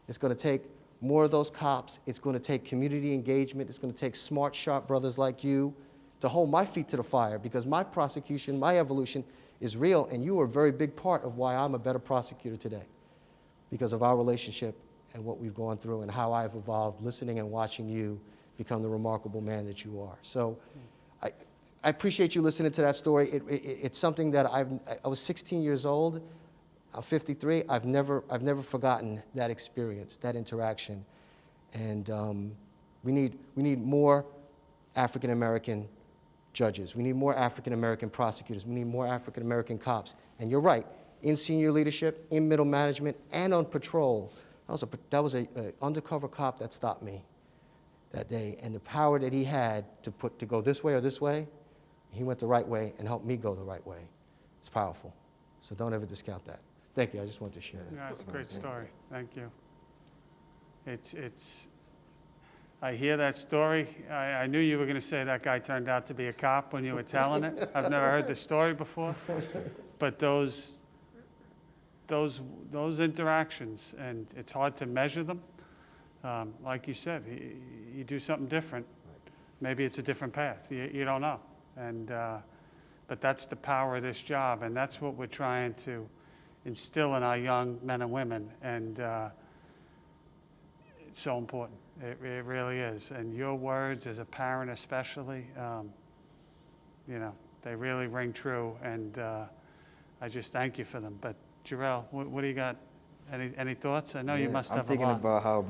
It's going to take more of those cops. It's going to take community engagement. It's going to take smart, sharp brothers like you to hold my feet to the fire, because my prosecution, my evolution is real, and you are a very big part of why I'm a better prosecutor today, because of our relationship and what we've gone through and how I've evolved listening and watching you become the remarkable man that you are. So I appreciate you listening to that story. It's something that I was 16 years old. I'm 53. I've never forgotten that experience, that interaction. And we need more African American judges. We need more African American prosecutors. We need more African American cops. And you're right, in senior leadership, in middle management, and on patrol. That was a undercover cop that stopped me that day, and the power that he had to go this way or this way, he went the right way and helped me go the right way. It's powerful. So don't ever discount that. Thank you. I just wanted to share that. Yeah, it's a great story. Thank you. I hear that story. I knew you were going to say that guy turned out to be a cop when you were telling it. I've never heard the story before. But those interactions, and it's hard to measure them. Like you said, you do something different. Maybe it's a different path. You don't know. But that's the power of this job, and that's what we're trying to instill in our young men and women. And it's so important. It really is. And your words, as a parent especially, they really ring true. And I just thank you for them. But Jarrell, what do you got? Any thoughts? I know you Yeah, must I'm have a thinking lot. about how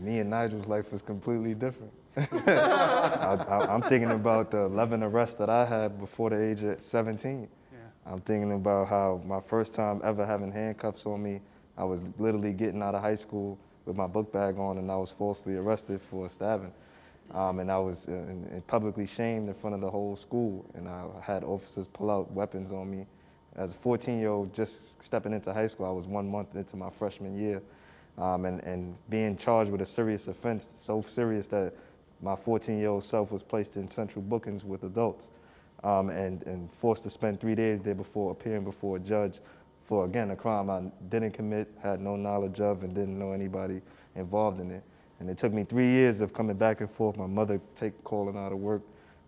me and Nigel's life was completely different. I'm thinking about the 11 arrests that I had before the age of 17. Yeah. I'm thinking about how my first time ever having handcuffs on me, I was literally getting out of high school with my book bag on, and I was falsely arrested for stabbing. And I was publicly shamed in front of the whole school, and I had officers pull out weapons on me. As a 14-year-old just stepping into high school, I was 1 month into my freshman year, and being charged with a serious offense, so serious that my 14-year-old self was placed in central bookings with adults, and forced to spend 3 days there before appearing before a judge for, again, a crime I didn't commit, had no knowledge of, and didn't know anybody involved in it. And it took me 3 years of coming back and forth, my mother calling out of work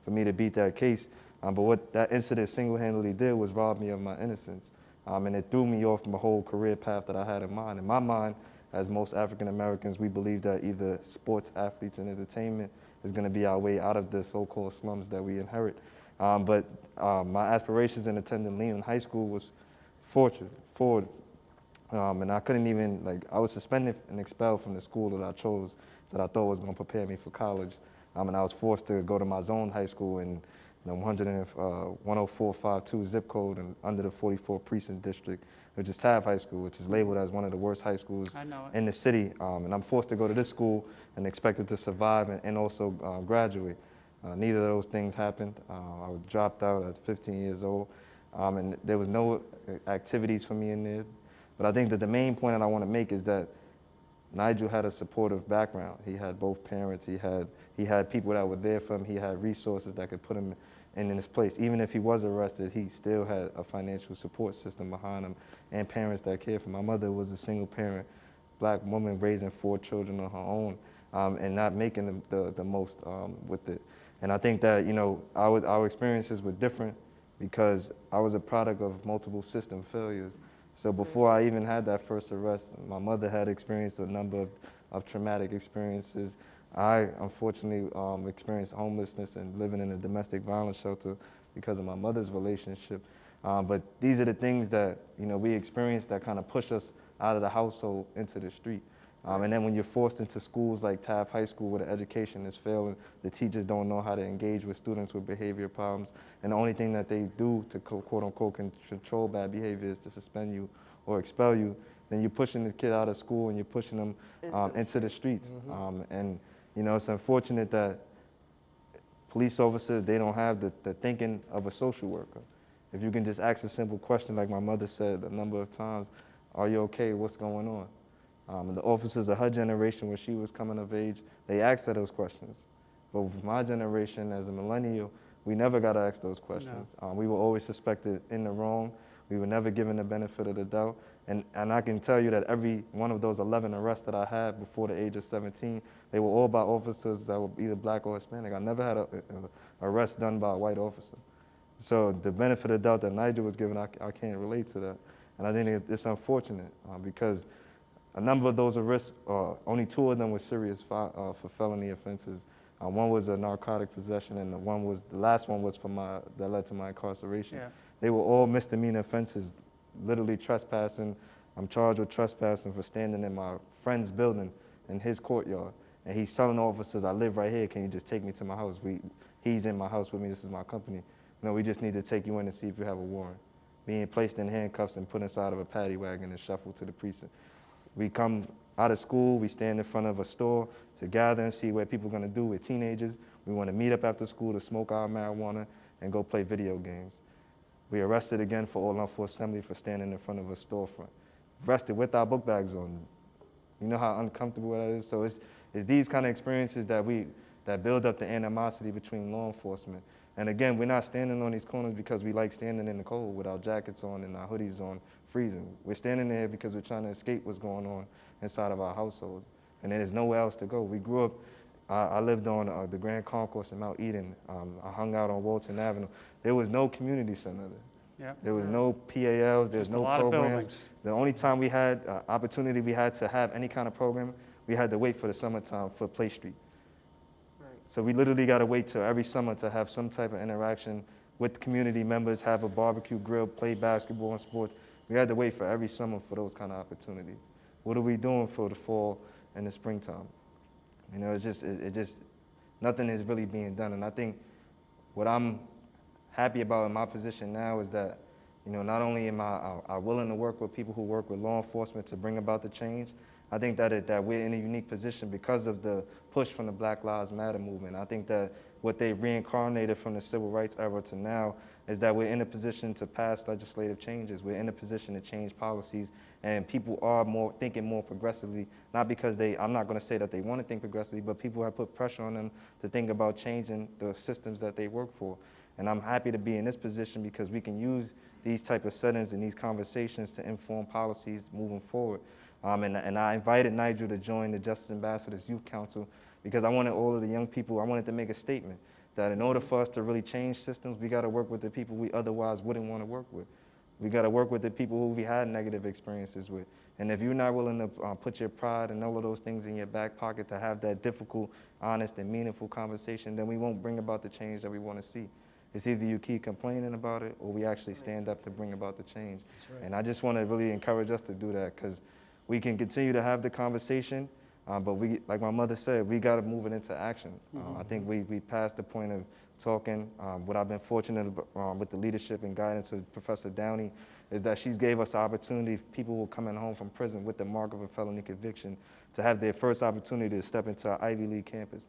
for me to beat that case. But what that incident single-handedly did was rob me of my innocence. And it threw me off my whole career path that I had in mind. In my mind, as most African Americans, we believe that either sports, athletes, and entertainment is going to be our way out of the so-called slums that we inherit. But my aspirations in attending Leland High School was forward. And I couldn't even, I was suspended and expelled from the school that I chose that I thought was going to prepare me for college. And I was forced to go to my zone high school in the 10452 zip code and under the 44 precinct district, which is Taft High School, which is labeled as one of the worst high schools I know it. in the city. And I'm forced to go to this school and expected to survive and also graduate. Neither of those things happened. I was dropped out at 15 years old, and there was no activities for me in there. But I think that the main point that I want to make is that Nigel had a supportive background. He had both parents. He had people that were there for him. He had resources that could put him in his place. Even if he was arrested, he still had a financial support system behind him and parents that cared for him. My mother was a single parent, black woman raising 4 children on her own, and not making the most with it. And I think that, our experiences were different because I was a product of multiple system failures. So before I even had that first arrest, my mother had experienced a number of traumatic experiences. I unfortunately experienced homelessness and living in a domestic violence shelter because of my mother's relationship. But these are the things that we experienced that kind of push us out of the household into the street. And then when you're forced into schools like Taft High School where the education is failing, the teachers don't know how to engage with students with behavior problems, and the only thing that they do to quote unquote control bad behavior is to suspend you or expel you, then you're pushing the kid out of school and you're pushing them into the streets. And it's unfortunate that police officers, they don't have the thinking of a social worker. If you can just ask a simple question like my mother said a number of times, are you okay, what's going on? And the officers of her generation, when she was coming of age, they asked her those questions. But with my generation as a millennial, we never got to ask those questions. No. We were always suspected in the wrong. We were never given the benefit of the doubt. And I can tell you that every one of those 11 arrests that I had before the age of 17, they were all by officers that were either black or Hispanic. I never had an arrest done by a white officer. So the benefit of the doubt that Nigel was given, I can't relate to that. And I think it's unfortunate because a number of those arrests, only 2 of them were serious for felony offenses. One was a narcotic possession, and the last one was that led to my incarceration. Yeah. They were all misdemeanor offenses, literally trespassing. I'm charged with trespassing for standing in my friend's building in his courtyard. And he's telling officers, I live right here, can you just take me to my house? He's in my house with me, this is my company. No, we just need to take you in and see if you have a warrant. Being placed in handcuffs and put inside of a paddy wagon and shuffled to the precinct. We come out of school, we stand in front of a store to gather and see what people are gonna do with teenagers. We wanna meet up after school to smoke our marijuana and go play video games. We arrested again for all unlawful assembly for standing in front of a storefront. Arrested with our book bags on. You know how uncomfortable that is? So it's these kind of experiences that build up the animosity between law enforcement. And again, we're not standing on these corners because we like standing in the cold with our jackets on and our hoodies on, freezing. We're standing there because we're trying to escape what's going on inside of our households. And there's nowhere else to go. We grew up, I lived on the Grand Concourse in Mount Eden. I hung out on Walton Avenue. There was no community center there. Yeah. There was no PALs, there's Just a no lot of programs. buildings. The only time we had opportunity we had to have any kind of program, we had to wait for the summertime for Play Street. So we literally got to wait till every summer to have some type of interaction with community members, have a barbecue grill, play basketball and sports. We had to wait for every summer for those kind of opportunities. What are we doing for the fall and the springtime? You know, it just, nothing is really being done. And I think what I'm happy about in my position now is that, you know, not only am I willing to work with people who work with law enforcement to bring about the change, I think that we're in a unique position because of the push from the Black Lives Matter movement. I think that what they reincarnated from the civil rights era to now is that we're in a position to pass legislative changes. We're in a position to change policies, and people are thinking more progressively, not because I'm not gonna say that they wanna think progressively, but people have put pressure on them to think about changing the systems that they work for. And I'm happy to be in this position because we can use these type of settings and these conversations to inform policies moving forward. And I invited Nigel to join the Justice Ambassadors Youth Council because I wanted all of the young people, I wanted to make a statement that in order for us to really change systems, we gotta work with the people we otherwise wouldn't wanna work with. We gotta work with the people who we had negative experiences with. And if you're not willing to put your pride and all of those things in your back pocket to have that difficult, honest, and meaningful conversation, then we won't bring about the change that we wanna see. It's either you keep complaining about it or we actually stand up to bring about the change. right. And I just wanna really encourage us to do that because we can continue to have the conversation, but we, like my mother said, we got to move it into action. I think we passed the point of talking. What I've been fortunate with the leadership and guidance of Professor Downey is that she's gave us the opportunity, people who are coming home from prison with the mark of a felony conviction, to have their first opportunity to step into an Ivy League campus.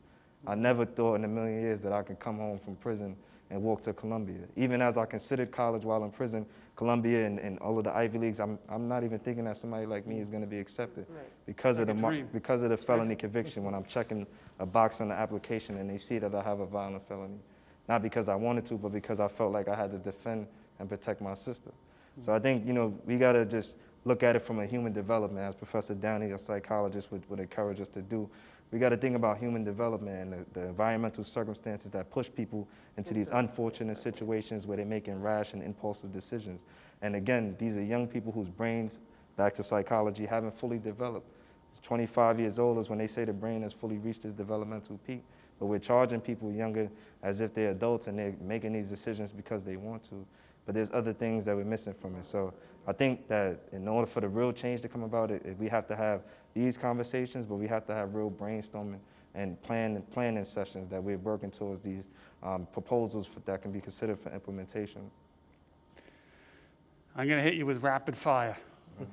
I never thought in a million years that I could come home from prison and walk to Columbia. Even as I considered college while in prison, Columbia and all of the Ivy Leagues, I'm not even thinking that somebody like me is gonna be accepted because Like of a dream. because of the felony conviction when I'm checking a box on the application and they see that I have a violent felony. Not because I wanted to, but because I felt like I had to defend and protect my sister. So I think, you know, we gotta just look at it from a human development, as Professor Downey, a psychologist, would encourage us to do. We got to think about human development and the environmental circumstances that push people into these unfortunate situations where they're making rash and impulsive decisions. And again, these are young people whose brains, back to psychology, haven't fully developed. 25 years old is when they say the brain has fully reached its developmental peak. But we're charging people younger as if they're adults and they're making these decisions because they want to. But there's other things that we're missing from it. So I think that in order for the real change to come about, we have to have these conversations, but we have to have real brainstorming and planning sessions that we're working towards these proposals that can be considered for implementation. I'm going to hit you with rapid fire.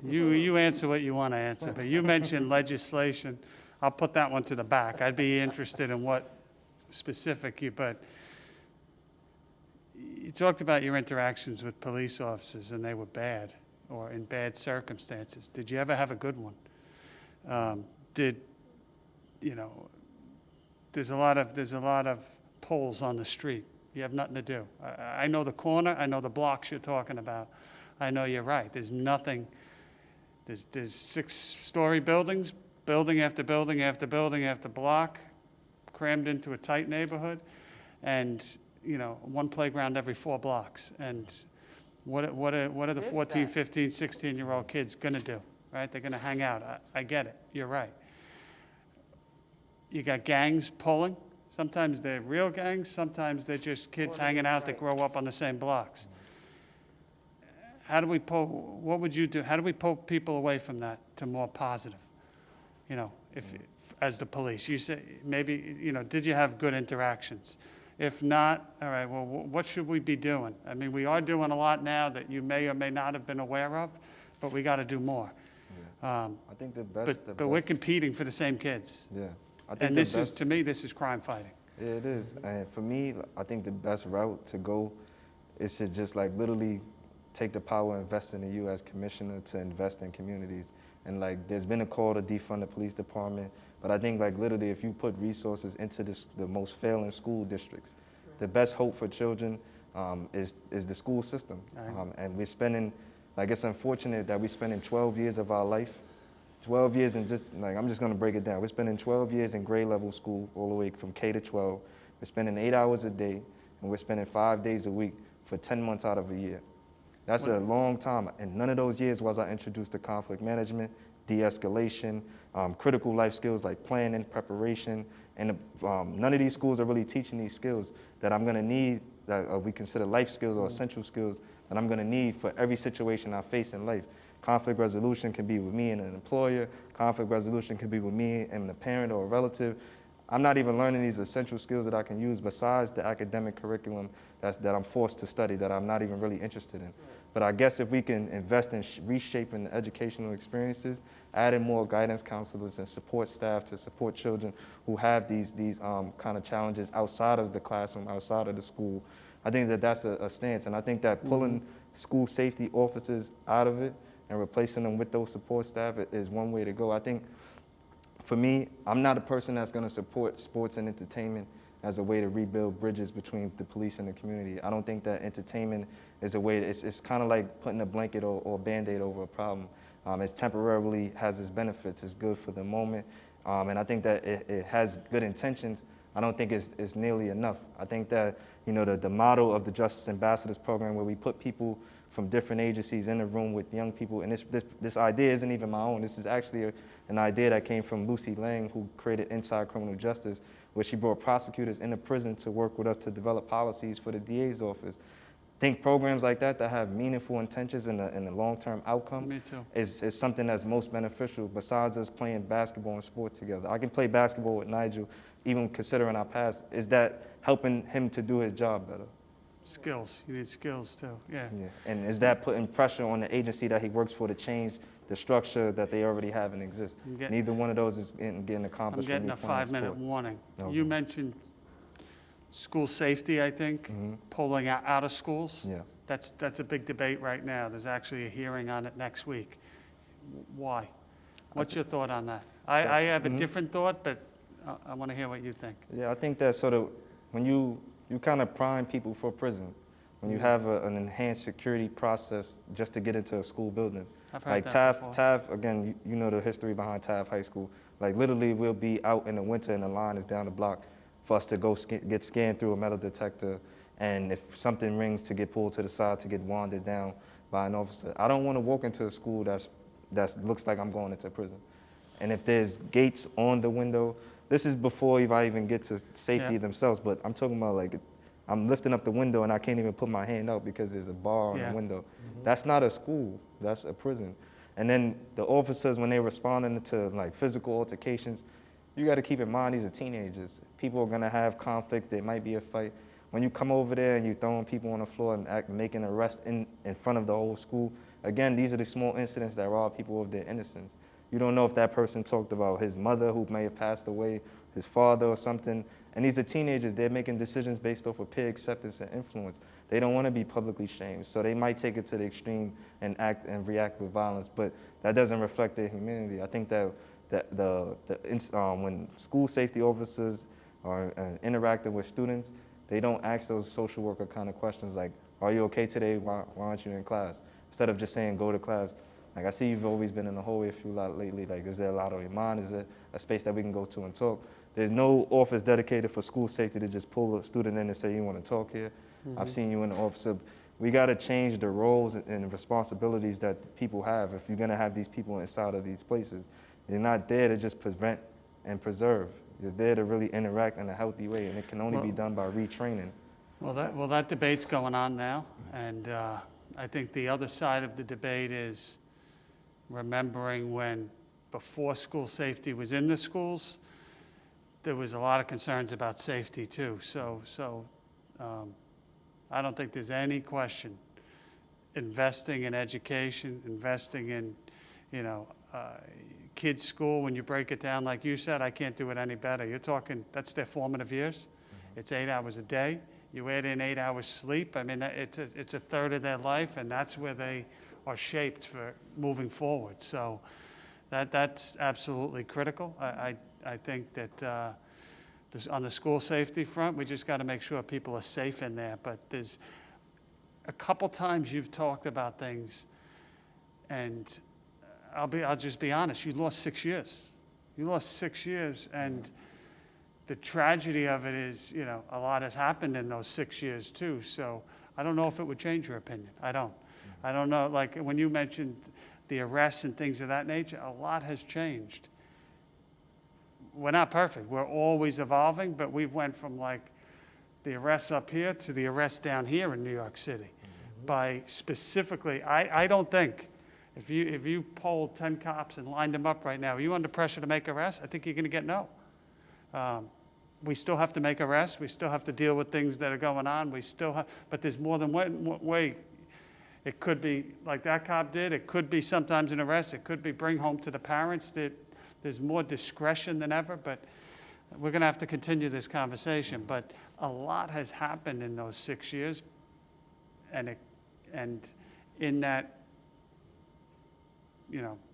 You answer what you want to answer, but you mentioned legislation. I'll put that one to the back. I'd be interested in what specific but you talked about your interactions with police officers and they were bad or in bad circumstances. Did you ever have a good one? There's a lot of poles on the street. You have nothing to do. I know the corner, I know the blocks you're talking about. I know you're right. There's nothing, there's 6-story buildings, building after building after building after block, crammed into a tight neighborhood, and one playground every 4 blocks. And what are the 14, 15, 16-year-old kids gonna do, right? They're gonna hang out. I get it, you're right. You got gangs pulling. Sometimes they're real gangs, sometimes they're just kids hanging out that grow up on the same blocks. How do we pull, what would you do? How do we pull people away from that to more positive? As the police, you say, maybe, did you have good interactions? If not, all right, well, what should we be doing? I mean, we are doing a lot now that you may or may not have been aware of, but we got to do more. I think But we're competing for the same kids. Yeah. And to me, this is crime fighting. Yeah, it is. And for me, I think the best route to go is to just literally take the power and invest in you as commissioner to invest in communities. And there's been a call to defund the police department, but I think literally if you put resources into the most failing school districts, the best hope for children is the school system. And we're spending, it's unfortunate that we're spending 12 years of our life, 12 years in I'm just gonna break it down. We're spending 12 years in grade level school all the way from K to 12. We're spending 8 hours a day, and we're spending 5 days a week for 10 months out of a year. That's a long time, and none of those years was I introduced to conflict management, de-escalation, critical life skills like planning, preparation, and none of these schools are really teaching these skills that I'm gonna need, that we consider life skills or essential skills that I'm gonna need for every situation I face in life. Conflict resolution can be with me and an employer. Conflict resolution can be with me and a parent or a relative. I'm not even learning these essential skills that I can use besides the academic curriculum that I'm forced to study that I'm not even really interested in. But I guess if we can invest in reshaping the educational experiences, adding more guidance counselors and support staff to support children who have these kind of challenges outside of the classroom, outside of the school, I think that that's a stance. And I think that pulling school safety officers out of it and replacing them with those support staff is one way to go. I think for me, I'm not a person that's going to support sports and entertainment as a way to rebuild bridges between the police and the community. I don't think that entertainment is a way, it's kind of like putting a blanket or a Band-Aid over a problem. It temporarily has its benefits, it's good for the moment, and I think that it has good intentions. I don't think it's nearly enough. I think that, you know, the model of the Justice Ambassadors program where we put people from different agencies in a room with young people, and this idea isn't even my own. This is actually an idea that came from Lucy Lang, who created Inside Criminal Justice, where she brought prosecutors into prison to work with us to develop policies for the DA's office. Think programs like that have meaningful intentions and a long-term outcome Me too. is something that's most beneficial besides us playing basketball and sports together. I can play basketball with Nigel, even considering our past. Is that helping him to do his job better? Skills, you need skills too, yeah. Yeah. And is that putting pressure on the agency that he works for to change the structure that they already have and exist? I'm get- Neither one of those is getting I'm accomplished. getting when a we playing 5-minute sport. warning. Okay. You mentioned school safety, I think, pulling out of schools. Yeah. That's a big debate right now. There's actually a hearing on it next week. Why? What's your thought on that? I have a different thought, but I want to hear what you think. Yeah, I think that sort of when you kind of prime people for prison, when you have an enhanced security process just to get into a school building. I've heard Like that before. Taft, again, you know the history behind Taft High School. Like literally we'll be out in the winter and the line is down the block for us to go get scanned through a metal detector, and if something rings, to get pulled to the side to get wanded down by an officer. I don't want to walk into a school that looks like I'm going into prison. And if there's gates on the window, this is before I even get to safety Yeah. themselves, but I'm talking about like, I'm lifting up the window and I can't even put my hand out because there's a bar on Yeah. the window. That's not a school, that's a prison. And then the officers, when they're responding to like physical altercations, you got to keep in mind these are teenagers. People are gonna have conflict, there might be a fight. When you come over there and you're throwing people on the floor and making arrests in front of the whole school, again, these are the small incidents that rob people of their innocence. You don't know if that person talked about his mother who may have passed away, his father or something. And these are teenagers, they're making decisions based off of peer acceptance and influence. They don't want to be publicly shamed, so they might take it to the extreme and act and react with violence, but that doesn't reflect their humanity. I think that when school safety officers are interacting with students, they don't ask those social worker kind of questions like, are you okay today? Why aren't you in class? Instead of just saying, go to class. Like, I see you've always been in the hallway a few lot lately. Like, is there a lot on your mind? Is there a space that we can go to and talk? There's no office dedicated for school safety to just pull a student in and say, you want to talk here? I've seen you in the office. We got to change the roles and responsibilities that people have if you're going to have these people inside of these places. You're not there to just prevent and preserve. You're there to really interact in a healthy way, and it can only be done by retraining. Well, that debate's going on now, and I think the other side of the debate is remembering when, before school safety was in the schools, there was a lot of concerns about safety too. So I don't think there's any question. Investing in education, investing in, kids' school, when you break it down, like you said, I can't do it any better. You're talking, that's their formative years. It's 8 hours a day. You add in 8 hours sleep. I mean, it's a third of their life, and that's where they are shaped for moving forward. So that's absolutely critical. I think that on the school safety front, we just got to make sure people are safe in there. But there's a couple times you've talked about things, and I'll just be honest. You lost 6 years. You lost 6 years, and the tragedy of it is, a lot has happened in those 6 years too. So I don't know if it would change your opinion. I don't know. Like when you mentioned the arrests and things of that nature, a lot has changed. We're not perfect. We're always evolving, but we've went from like the arrests up here to the arrests down here in New York City. by specifically, I don't think, if you polled 10 cops and lined them up right now, are you under pressure to make arrests? I think you're going to get no. We still have to make arrests. We still have to deal with things that are going on. We still have, but there's more than one way. It could be like that cop did. It could be sometimes an arrest. It could be bring home to the parents. There's more discretion than ever, but we're going to have to continue this conversation. But a lot has happened in those 6 years, and in that,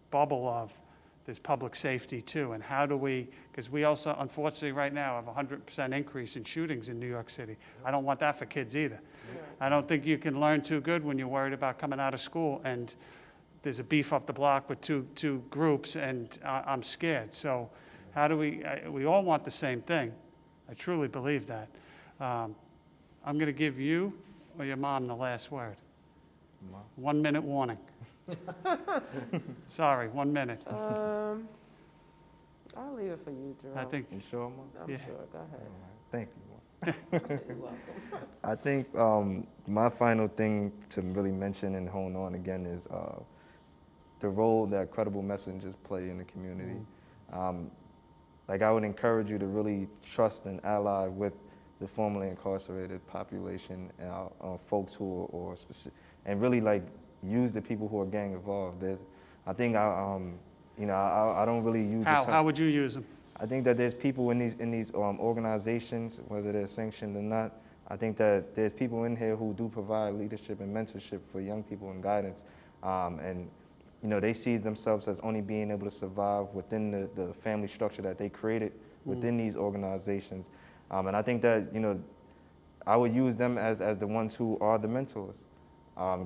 bubble of there's public safety too, and how do we, because we also, unfortunately, right now have a 100% increase in shootings in New York City. I don't want that for kids either. I don't think you can learn too good when you're worried about coming out of school and there's a beef up the block with two groups, and I'm scared. So how do we all want the same thing. I truly believe that. I'm going to give you or your mom the last word. Mom. 1 minute warning. Sorry, 1 minute. I'll leave it for you, Jarrell. I think, You sure, Mom? I'm yeah. sure. Go ahead. Thank you, Mom. You're welcome. I think my final thing to really mention and hone on again is the role that credible messengers play in the community. Like, I would encourage you to really trust and ally with the formerly incarcerated population and folks who are and really like use the people who are gang involved. I think I don't really use the term. How would you use them? I think that there's people in these organizations, whether they're sanctioned or not. I think that there's people in here who do provide leadership and mentorship for young people and guidance, and they see themselves as only being able to survive within the family structure that they created within these organizations, and I think that I would use them as the ones who are the mentors.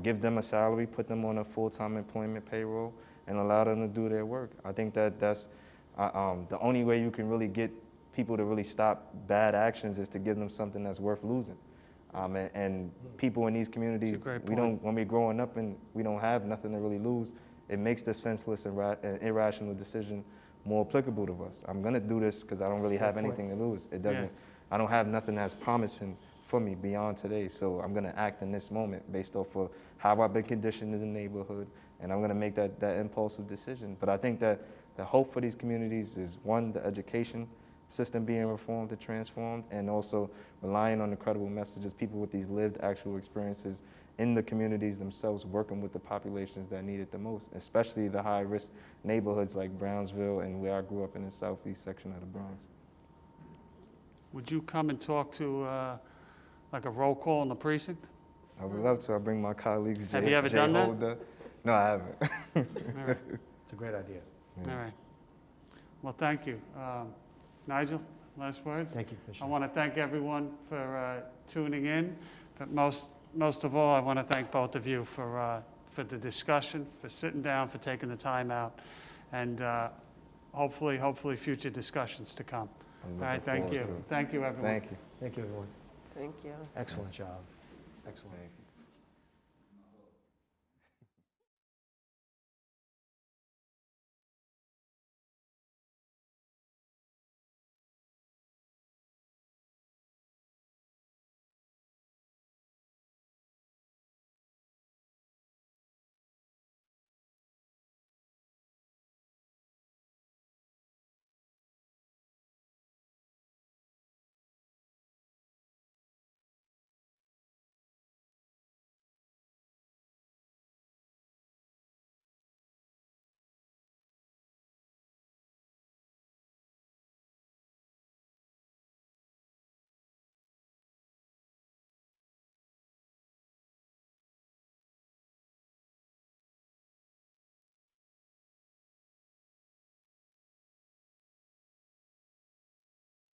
Give them a salary, put them on a full-time employment payroll, and allow them to do their work. I think that's the only way you can really get people to really stop bad actions is to give them something that's worth losing. And people in these communities, That's a great when point. we're growing up and we don't have nothing to really lose, it makes the senseless and irrational decision more applicable to us. I'm gonna do this because I don't really have anything to lose. It doesn't. I don't have nothing that's promising for me beyond today, so I'm gonna act in this moment based off of how I've been conditioned in the neighborhood, and I'm gonna make that impulsive decision. But I think that the hope for these communities is, one, the education system being reformed and transformed, and also relying on the credible messages, people with these lived actual experiences in the communities themselves, working with the populations that need it the most, especially the high-risk neighborhoods like Brownsville and where I grew up in the southeast section of the Bronx. Would you come and talk to like a roll call in the precinct? I would love to. I bring my colleagues. Have Jay- you ever Jay done that? Holder. No, I haven't. All right. It's a great idea. All right. Well, thank you. Nigel, last words? Thank you, I Commissioner. want to thank everyone for tuning in, but most of all, I want to thank both of you for the discussion, for sitting down, for taking the time out, and hopefully future discussions to come. I'm All right, looking thank forward you. to it. Thank you, everyone. Thank you. Thank you, everyone. Thank you. Excellent job. Excellent. Thank you.